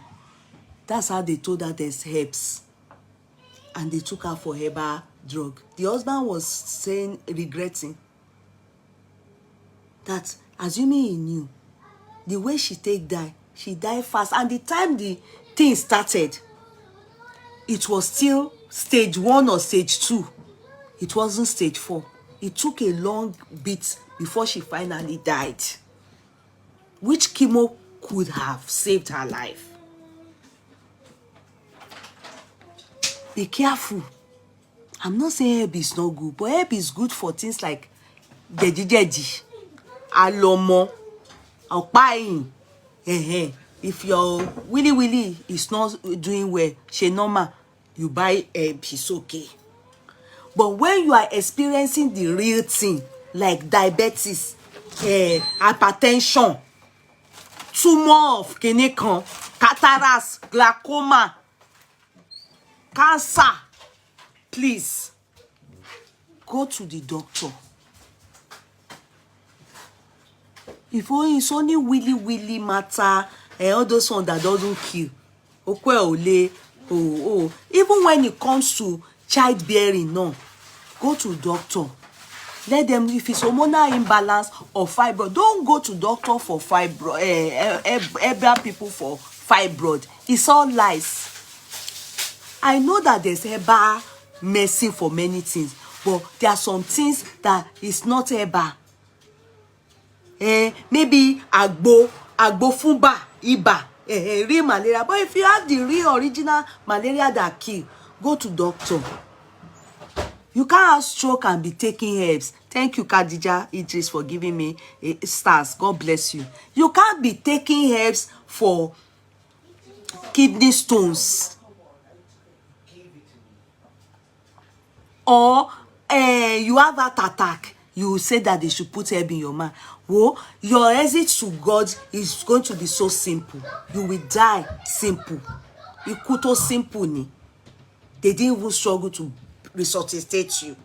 That's how they told her there's herbs. And they took her for herbal drug. The husband was saying, regretting, that assuming he knew, the way she die, she died fast. And the time the thing started, it was still stage 1 or stage 2. It wasn't stage 4. It took a long bit before she finally died. Which chemo could have saved her life? Be careful. I'm not saying herb is not good, but herb is good for things like jeji, alomo, opayin. If your willy is not doing well, she normal, you buy herb, it's okay. But when you are experiencing the real thing, like diabetes, hypertension, tumor of kidney, cataracts, glaucoma, cancer, please go to the doctor. If it's only willy matter, all those ones that doesn't kill. Even when it comes to childbearing, no, go to doctor. Let them, if it's hormonal imbalance or fibroid, don't go to doctor for fibroid, people for fibroid. It's all lies. I know that there's herbal medicine for many things, but there are some things that is not herbal. Maybe agbo funba, iba, real malaria. But if you have the real original malaria that kill, go to doctor. You can't have stroke and be taking herbs. Thank you, Khadija Idris, for giving me stars. God bless you. You can't be taking herbs for kidney stones. Or you have heart attack. You say that they should put herb in your mouth. Well, your exit to God is going to be so simple. You will die simple. Ikuto simple ni. They didn't even struggle to resuscitate you.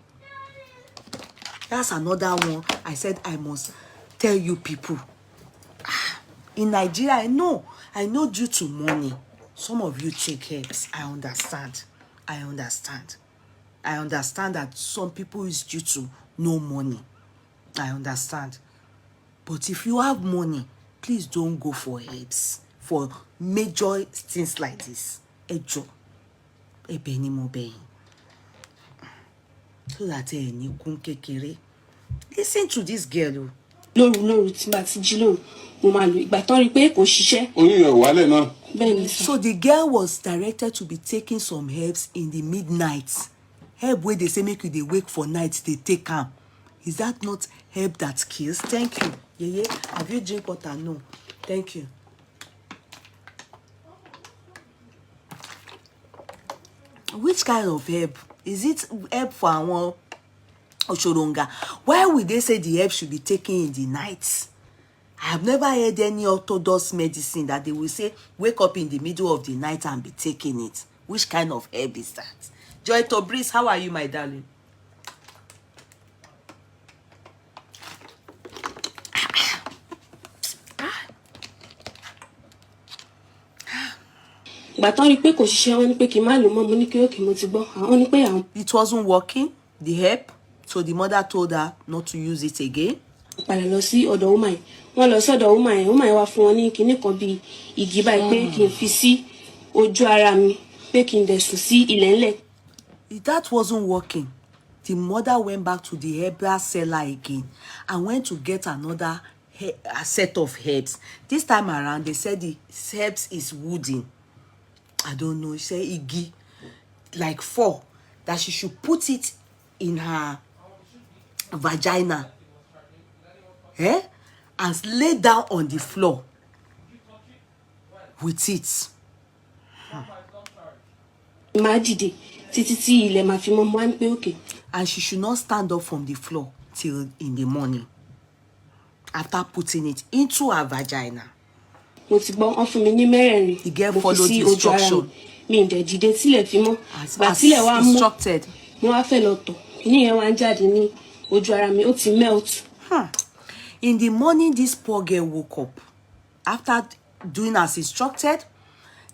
That's another one I said I must tell you people. In Nigeria, I know due to money, some of you take herbs. I understand that some people is due to no money. I understand. But if you have money, please don't go for herbs for major things like this. Ejo. Ebeni mo beyin. So that any kun kekere. Listen to this girl. Lóru tí bá ti jí lóru mo máa lò ìgbà tán rí pé kò ṣiṣẹ́. Oyún yẹn wálẹ̀ náà. Bẹ́ẹ̀ni sir. So the girl was directed to be taking some herbs in the midnight. Herb where they say make you they wake for night, they take am. Is that not herb that kills? Thank you. Yeah. Have you drink water? No. Thank you. Which kind of herb? Is it herb for our Oshoronga? Why would they say the herb should be taken in the night? I have never heard any orthodox medicine that they will say wake up in the middle of the night and be taking it. Which kind of herb is that? Joy to Breeze, how are you, my darling? Ìgbà tán rí pé kò ṣiṣẹ́ wọ́n ní pé kí n má lò mọ́ mo ní kí òkè mo ti gbọ́. Àwọn ní pé àwọn. It wasn't working, the herb, so the mother told her not to use it again. Padà lọ sí ọ̀dọ̀ woman yẹn. Wọ́n lọ sọ́dọ̀ woman yẹn wá fún wọn ní kinní kan bíi igi báyìí pé kí n fi sí ojú ara mi pé kí n dẹ̀ sùn sí ilẹ̀ ńlẹ̀. That wasn't working. The mother went back to the herbal seller again and went to get another set of herbs. This time around, they said the herbs is wooden. I don't know. She said igi, like 4, that she should put it in her vagina, and lay down on the floor with it. Imagine títí tí ilẹ̀ máa fi mọ́ mo wá ní pé okay. And she should not stand up from the floor till in the morning after putting it into her vagina. Mo ti gbọ́ wọ́n fún mi ní mẹ́rẹ̀ẹ̀rin. The girl followed the instruction. Mi ǹdẹ̀ dìde sílẹ̀ fi mọ́. As instructed. Mo wá fẹ́ lọ tọ̀. Kíní yẹn wá ń jáde ní ojú ara mi, ó ti melt. In the morning, this poor girl woke up. After doing as instructed,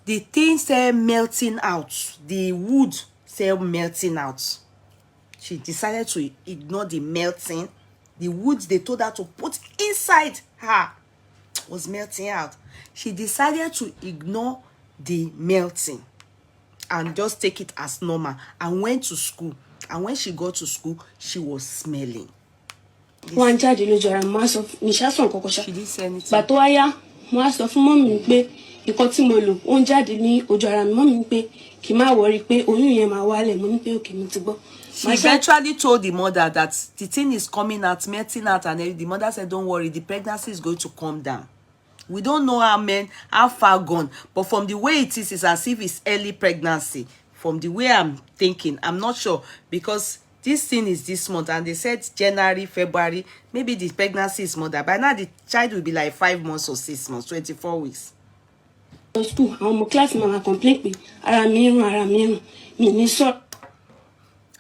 the thing started melting out. The wood started melting out. She decided to ignore the melting. The wood they told her to put inside her was melting out. She decided to ignore the melting and just take it as normal and went to school. And when she got to school, she was smelling. One child lójú ara mo sọ mi ṣason koko sha. She didn't say anything. Gbà tó wá yá, mo wá sọ fún mommy pé nǹkan tí mo lò ó ń jáde ní ojú ara mi. Mommy pé kí má worry pé oyún yẹn máa wálẹ̀. Mo ní pé okay mo ti gbọ́. She eventually told the mother that the thing is coming out, melting out, and the mother said, don't worry, the pregnancy is going to calm down. We don't know how far gone, but from the way it is, it's as if it's early pregnancy. From the way I'm thinking, I'm not sure, because this thing is this month, and they said January, February, maybe the pregnancy is more than. By now, the child will be like 5 months or 6 months, 24 weeks. School, àwọn ọmọ class mama complain pé ara mi run, mi ní sọ.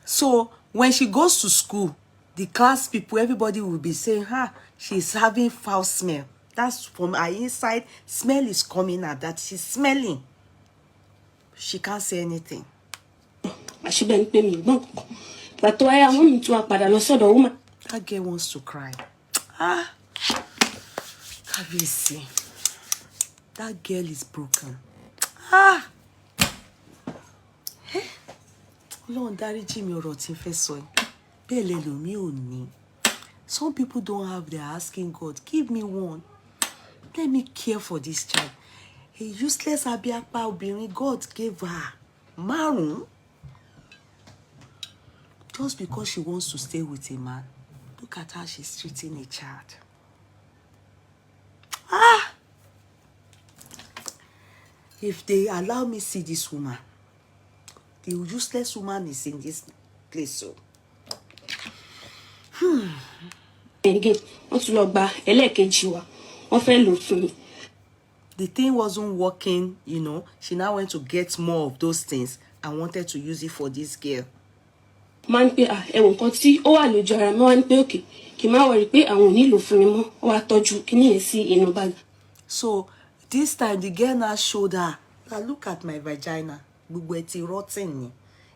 So when she goes to school, the class people, everybody will be saying, she's having foul smell. That's from her inside. Smell is coming out that she's smelling. She can't say anything. That girl wants to cry. Have you seen? That girl is broken. Lord, dáríjì mi ọ̀rọ̀ tí n fẹ́ sọ yìí. Bẹ́ẹ̀ lẹ́lòmíì ò ní. Some people don't have, they're asking God, give me one. Let me care for this child. A useless abiapa obìnrin, God gave her márùn-ún. Just because she wants to stay with a man. Look at how she's treating a child. If they allow me see this woman, the useless woman is in this place. So, Again, the thing wasn't working, you know. She now went to get more of those things and wanted to use it for this girl. Man pe ẹ̀wọ̀n kan tí ó wà lójú ara mi wá ní pé òkè kí n má worry pé àwọn ò nílò fún mi mọ́ ó wá tọ́jú kíní yẹn sí inú bag. So this time the girl now showed her, now look at my vagina. Gbogbo ẹ̀ ti rotten ni.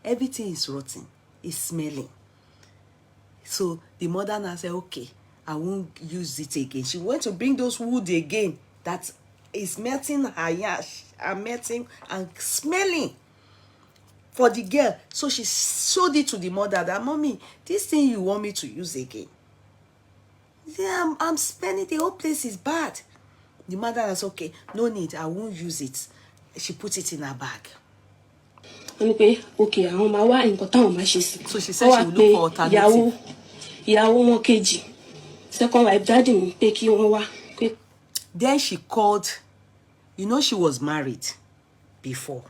Everything is rotten. It's smelling. So the mother now said, okay, I won't use it again. She went to bring those wood again that is melting her yash and melting and smelling for the girl. So she showed it to the mother that, mommy, this thing you want me to use again? Yeah, I'm smelling, the whole place is bad. The mother was okay, no need, I won't use it. She put it in her bag. Okay, so she said she would look for alternative. Second wife daddy mi pé kí wọ́n wá. Then she called, you know, she was married before.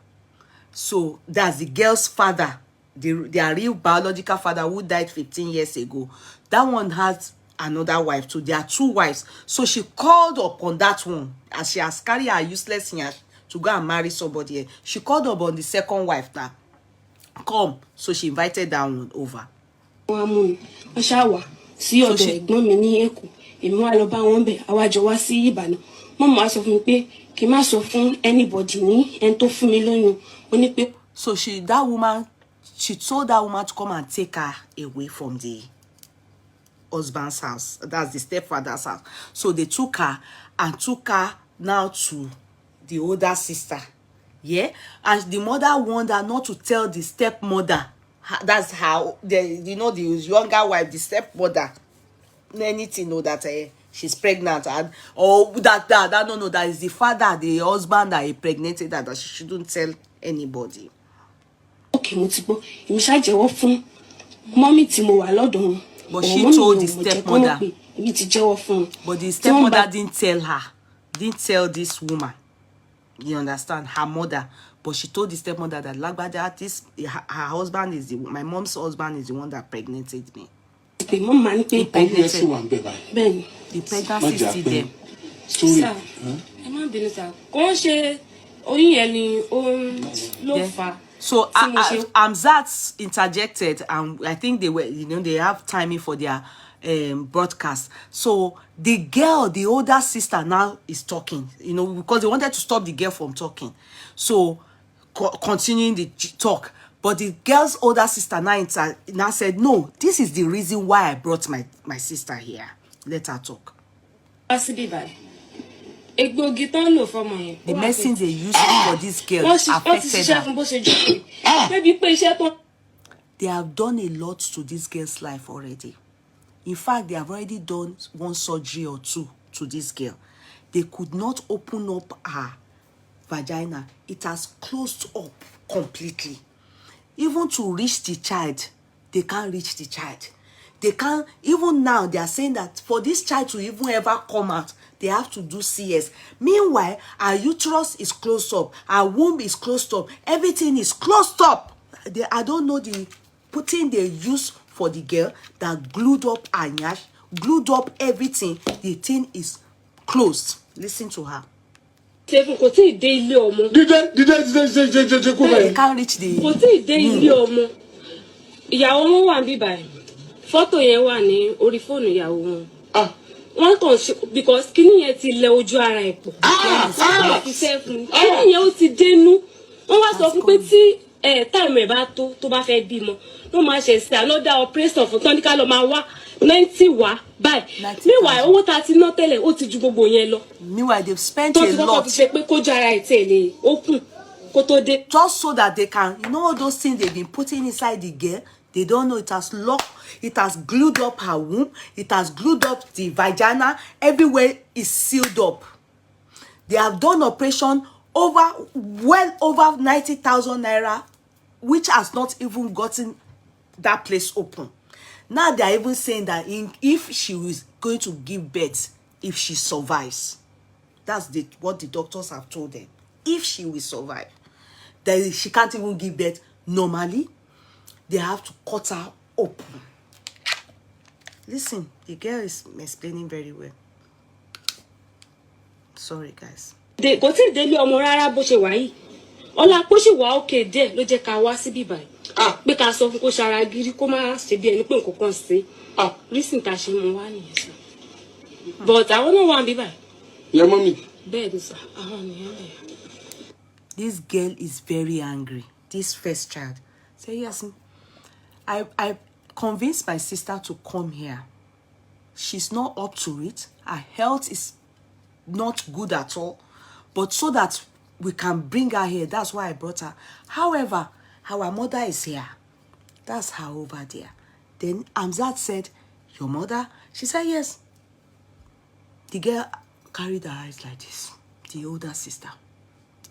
So that's the girl's father, their real biological father who died 15 years ago. That one has another wife too. There are two wives. So she called upon that one as she has carried her useless here to go and marry somebody else. She called upon the second wife now. Come. So she invited that one over. Sí ọ̀dọ̀ ẹ̀gbọ́n mi ní Èkó èmi wá lọ bá wọn bẹ̀ àwa jọ wá sí Ìbàdàn mọ́mọ́ wá sọ fún mi pé kí n má sọ fún anybody ní ẹni tó fún mi lóyún ó ní pé. So that woman, she told that woman to come and take her away from the husband's house. That's the stepfather's house. So they took her and took her now to the older sister. Yeah, and the mother warned her not to tell the stepmother. That's how the younger wife, the stepmother, anything know that she's pregnant and or that no that is the father, the husband that impregnated her, that she shouldn't tell anybody. Okay, mo ti gbọ́ èmi ṣá jẹ́wọ́ fún mommy tí mo wà lọ́dọ̀ wọn. But she told the stepmother. Èmi ti jẹ́wọ́ fún. But the stepmother didn't tell her, didn't tell this woman. You understand? Her mother. But she told the stepmother that her husband is my mom's husband is the one that impregnated me. The pregnancy is still there. So Amzat interjected, and I think they were, they have timing for their broadcast. So the girl, the older sister now is talking, because they wanted to stop the girl from talking. So continuing the talk, but the girl's older sister now said, no, this is the reason why I brought my sister here. Let her talk. The medicine they used for this girl affected her. They have done a lot to this girl's life already. In fact, they have already done one surgery or two to this girl. They could not open up her vagina. It has closed up completely. Even to reach the child, they can't reach the child. They can't, even now they are saying that for this child to even ever come out, they have to do CS. Meanwhile, our uterus is closed up, our womb is closed up, everything is closed up. I don't know the putting they use for the girl that glued up her nyash, glued up everything. The thing is closed. Listen to her. They can't reach the ìyàwó wọn wà níbí báyìí fọ́tò yẹn wà ní orí fóònù ìyàwó wọn. Wọ́n kàn ṣe because kíní yẹn ti lẹ ojú ara ẹ̀ pọ̀. Wọ́n fi ṣe fún kíní yẹn ó ti dénú. Wọ́n wá sọ fún pé tí táìmù ẹ̀ bá tó bá fẹ́ bímọ ló máa ṣe sí another operation fún tán ní ká lọ máa wá 90 wá báyìí. Meanwhile owó tá a ti ná tẹ́lẹ̀ ó ti ju gbogbo yẹn lọ. Meanwhile they've spent a lot. Tó ti kọ́kọ́ fi ṣe pé kójú ara ẹ̀ tẹ̀lé open kó tó dé. Just so that they can, you know, all those things they've been putting inside the girl, they don't know it has locked, it has glued up her womb, it has glued up the vagina, everywhere is sealed up. They have done operation well over 90,000 naira, which has not even gotten that place open. Now they are even saying that if she is going to give birth, if she survives, that's what the doctors have told them. If she will survive, then she can't even give birth normally. They have to cut her open. Listen, the girl is explaining very well. Sorry, guys. Kò tí ì délé ọmọ rárá bó ṣe wà yìí. Ọlá pé ṣì wà òkè díẹ̀ ló jẹ́ ká wá síbí báyìí. Pé ká sọ fún kó ṣara gírí kó má ṣe bí ẹni pé nǹkan kan ṣe. Reason tá ṣe mú wá nìyẹn sir. But àwọn náà wà níbí báyìí. Yeah, mommy. Bẹ́ẹ̀ ni sir, àwọn nìyẹn bẹ́ẹ̀. This girl is very angry. This first child. Say yes. I convinced my sister to come here. She's not up to it. Her health is not good at all. But so that we can bring her here, that's why I brought her. However, our mother is here. That's her over there. Then Amzat said, your mother? She said, yes. The girl carried her eyes like this. The older sister.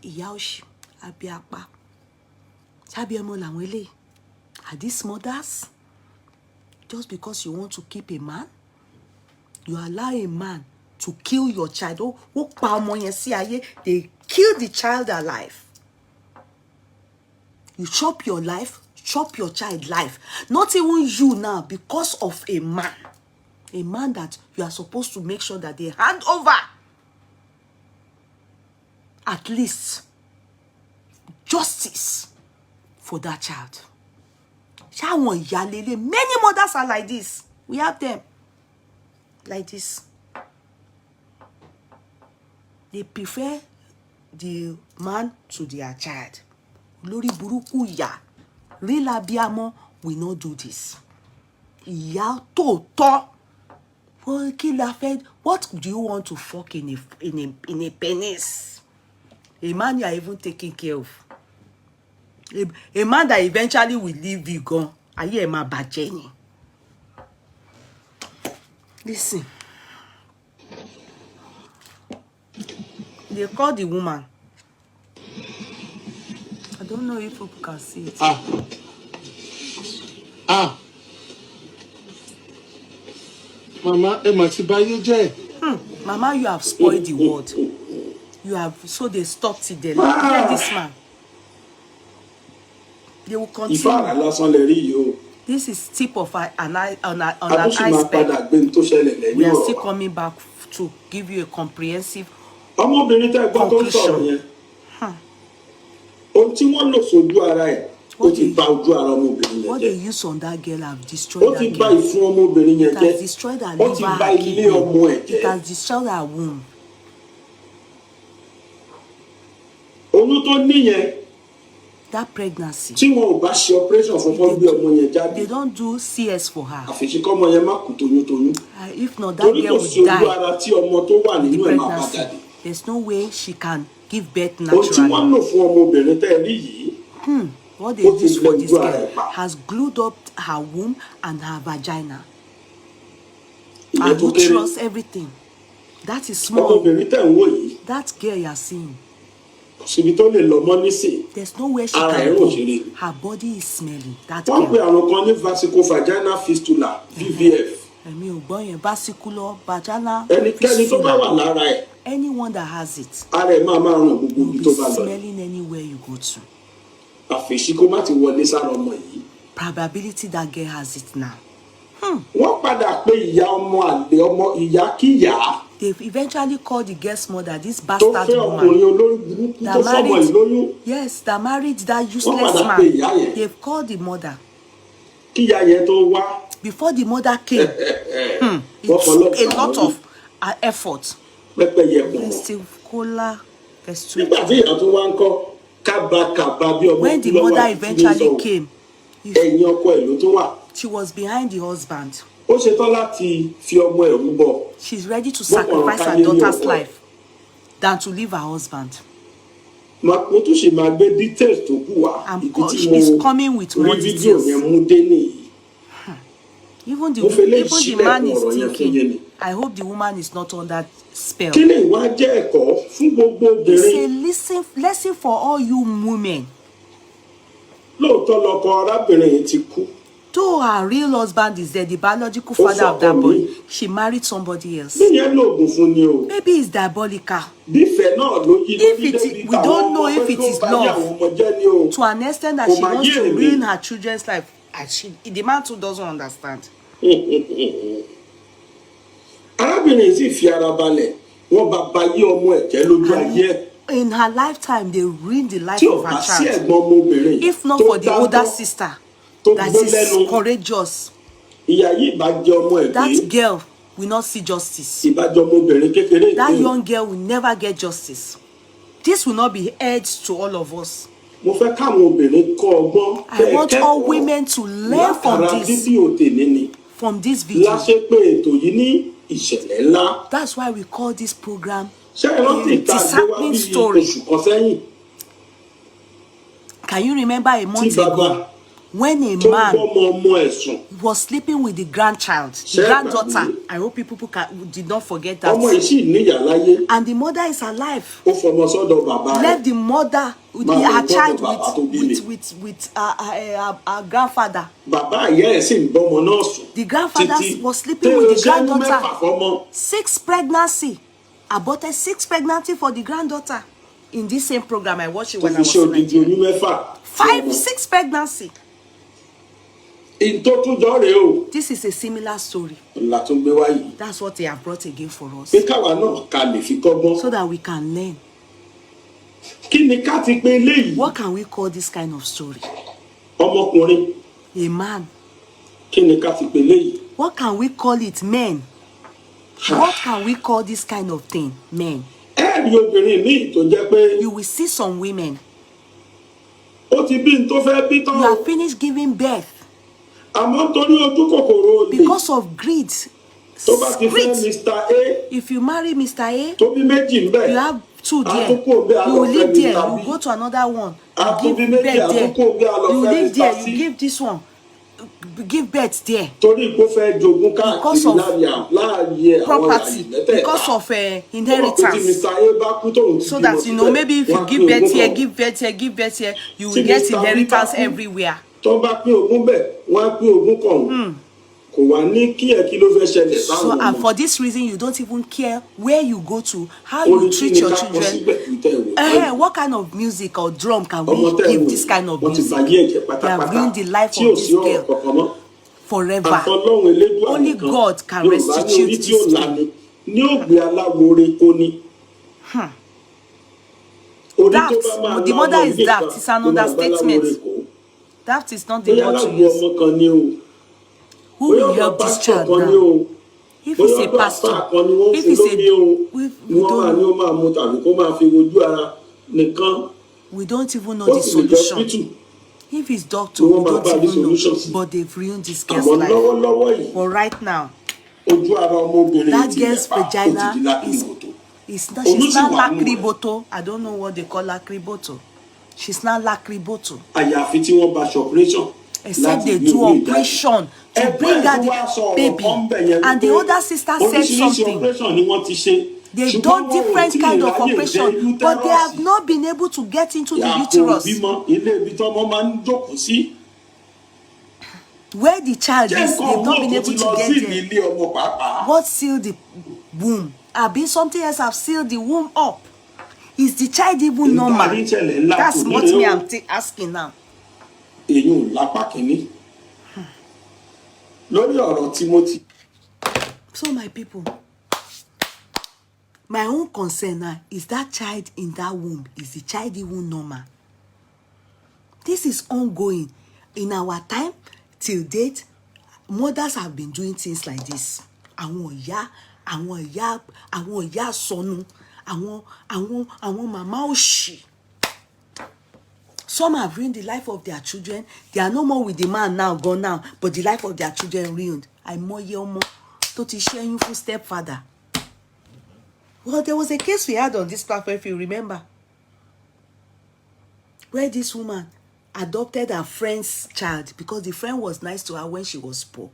Iyaoshi, Abiapa. Chabiemo Langwele. Are these mothers? Just because you want to keep a man? You allow a man to kill your child. They kill the child alive. You chop your life, chop your child life. Not even you now, because of a man. A man that you are supposed to make sure that they hand over. At least justice for that child. Many mothers are like this. We have them like this. They prefer the man to their child. Lori buruku ya. Real abiamo will not do this. Ya to. What do you want to fuck in a penis? A man you are even taking care of. A man that eventually will leave you gone. Are you a man bajeni? Listen. They call the woman. I don't know if people can see it. Mama, Mama, you have spoiled the world. You have, so they stopped it there. Hear this man. They will continue. This is tip of an iceberg. We are still coming back to give you a comprehensive conclusion. What they use on that girl have destroyed that girl. It has destroyed her liver, her kidney. It has destroyed her womb. That pregnancy. They don't do CS for her. If not, that girl will die in the pregnancy. There's no way she can give birth naturally. What they use for this girl has glued up her womb and her vagina. Her uterus, everything. That is small. That girl you are seeing. There's no way she can go. Her body is smelling. That girl. Vesicovaginal fistula, VVF. Vesicular vaginal fistula. Anyone that has it will be smelling anywhere you go to. Probability that girl has it now. They've eventually called the girl's mother, this bastard woman that married, yes, that married that useless man. They've called the mother. kíyà yẹn tó wá. Before the mother came, it took a lot of effort. Pẹ́pẹ́yẹ pọ̀. Nígbà tí ìyá tó wá ń kọ́ kábàkàbà bí ọmọ When the mother eventually came, ẹ̀yìn ọkọ ẹ̀ ló tó wà. she was behind the husband. Ó ṣetán láti fi ọmọ ẹ̀ rúbọ. She's ready to sacrifice her daughter's life than to leave her husband. Mo tún ṣe máa gbé details tó kù wá. She's coming with more details. Rí fídíò yẹn mú dé nìyí. Even the man is thinking, I hope the woman is not under spell. Kí ni ìwà jẹ́ ẹ̀kọ́ fún gbogbo obìnrin? It's a lesson for all you women. Lóòótọ́ lọkọ arábìnrin yìí ti kú. Though her real husband is there, the biological father of that boy, she married somebody else. Maybe it's diabolical. We don't know if it is love. To an extent that she wants to ruin her children's life. The man too doesn't understand. In her lifetime, they ruined the life of her child. If not for the older sister that is courageous, that girl will not see justice. That young girl will never get justice. This will not be aired to all of us. I want all women to learn from this video. That's why we call this program a disheartening story. Can you remember a month ago when a man was sleeping with the grandchild, the granddaughter? I hope people did not forget that. And the mother is alive. Left the mother with her child with her grandfather. The grandfather was sleeping with the granddaughter. 6 pregnancy. Aborted 6 pregnancy for the granddaughter. In this same program, I watched it when I was in Nigeria. 6 pregnancy. This is a similar story. That's what they have brought again for us. So that we can learn. What can we call this kind of story? A man. What can we call it? Men. What can we call this kind of thing? Men. You will see some women. You have finished giving birth. Because of greed. If you marry Mr. A, you have 2 there. You will live there. You will go to another one. You give birth there. You live there. You give this one. Give birth there. Because of property. Because of inheritance. So that, maybe if you give birth here, give birth here, give birth here, you will get inheritance everywhere. So, and for this reason, you don't even care where you go to, how you treat your children. What kind of music or drum can we give this kind of music? They have ruined the life of this girl forever. Only God can restitute this thing. Daft. The mother is daft. It's an understatement. Daft is not the word to use. Who will help this child now? If it's a pastor, if it's we don't even know the solution. If it's doctor, we don't even know. But they've ruined this girl's life. But right now, that girl's vagina she's not lacriboto. I don't know what they call lacriboto. She's not lacriboto. Except they do operation to bring out the baby. And the older sister said something. They've done different kind of operation, but they have not been able to get into the uterus. Where the child is, they've not been able to get there. What sealed the womb? Something else have sealed the womb up. Is the child even normal? That's what me I'm asking now. So my people, my own concern now is that child in that womb. Is the child even normal? This is ongoing. In our time, till date, mothers have been doing things like this. Àwọn ìyá sọnù, àwọn mama òṣì. Some have ruined the life of their children. They are no more with the man now, gone now, but the life of their children ruined. Àìmọye ọmọ tó ti ṣẹ́yún fún stepfather. Well, there was a case we had on this platform, if you remember, where this woman adopted her friend's child because the friend was nice to her when she was poor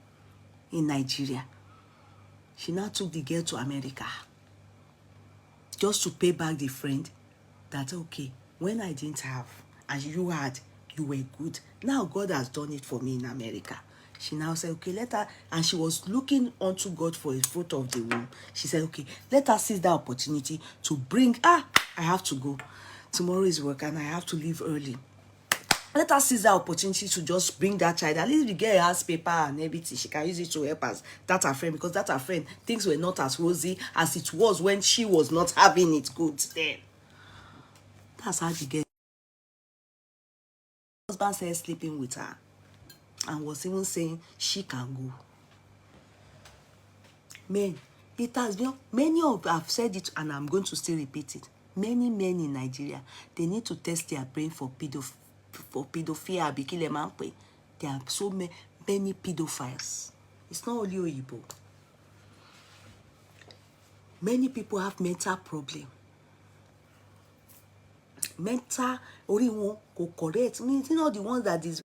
in Nigeria. She now took the girl to America just to pay back the friend that, okay, when I didn't have and you had, you were good. Now God has done it for me in America. She now said, okay, let her, and she was looking unto God for a fruit of the womb. She said, okay, let her seize that opportunity to bring, I have to go. Tomorrow is work and I have to leave early. Let her seize that opportunity to just bring that child. At least the girl has paper and everything. She can use it to help us. That's her friend, because that's her friend. Things were not as rosy as it was when she was not having it good then. That's how the girl. Husband said sleeping with her and was even saying she can go. Men, it has been, many of have said it and I'm going to still repeat it. Many men in Nigeria, they need to test their brain for pedophilia. There are so many pedophiles. It's not only Oyibo. Many people have mental problem. Mental, only one go correct. Means, you know, the ones that is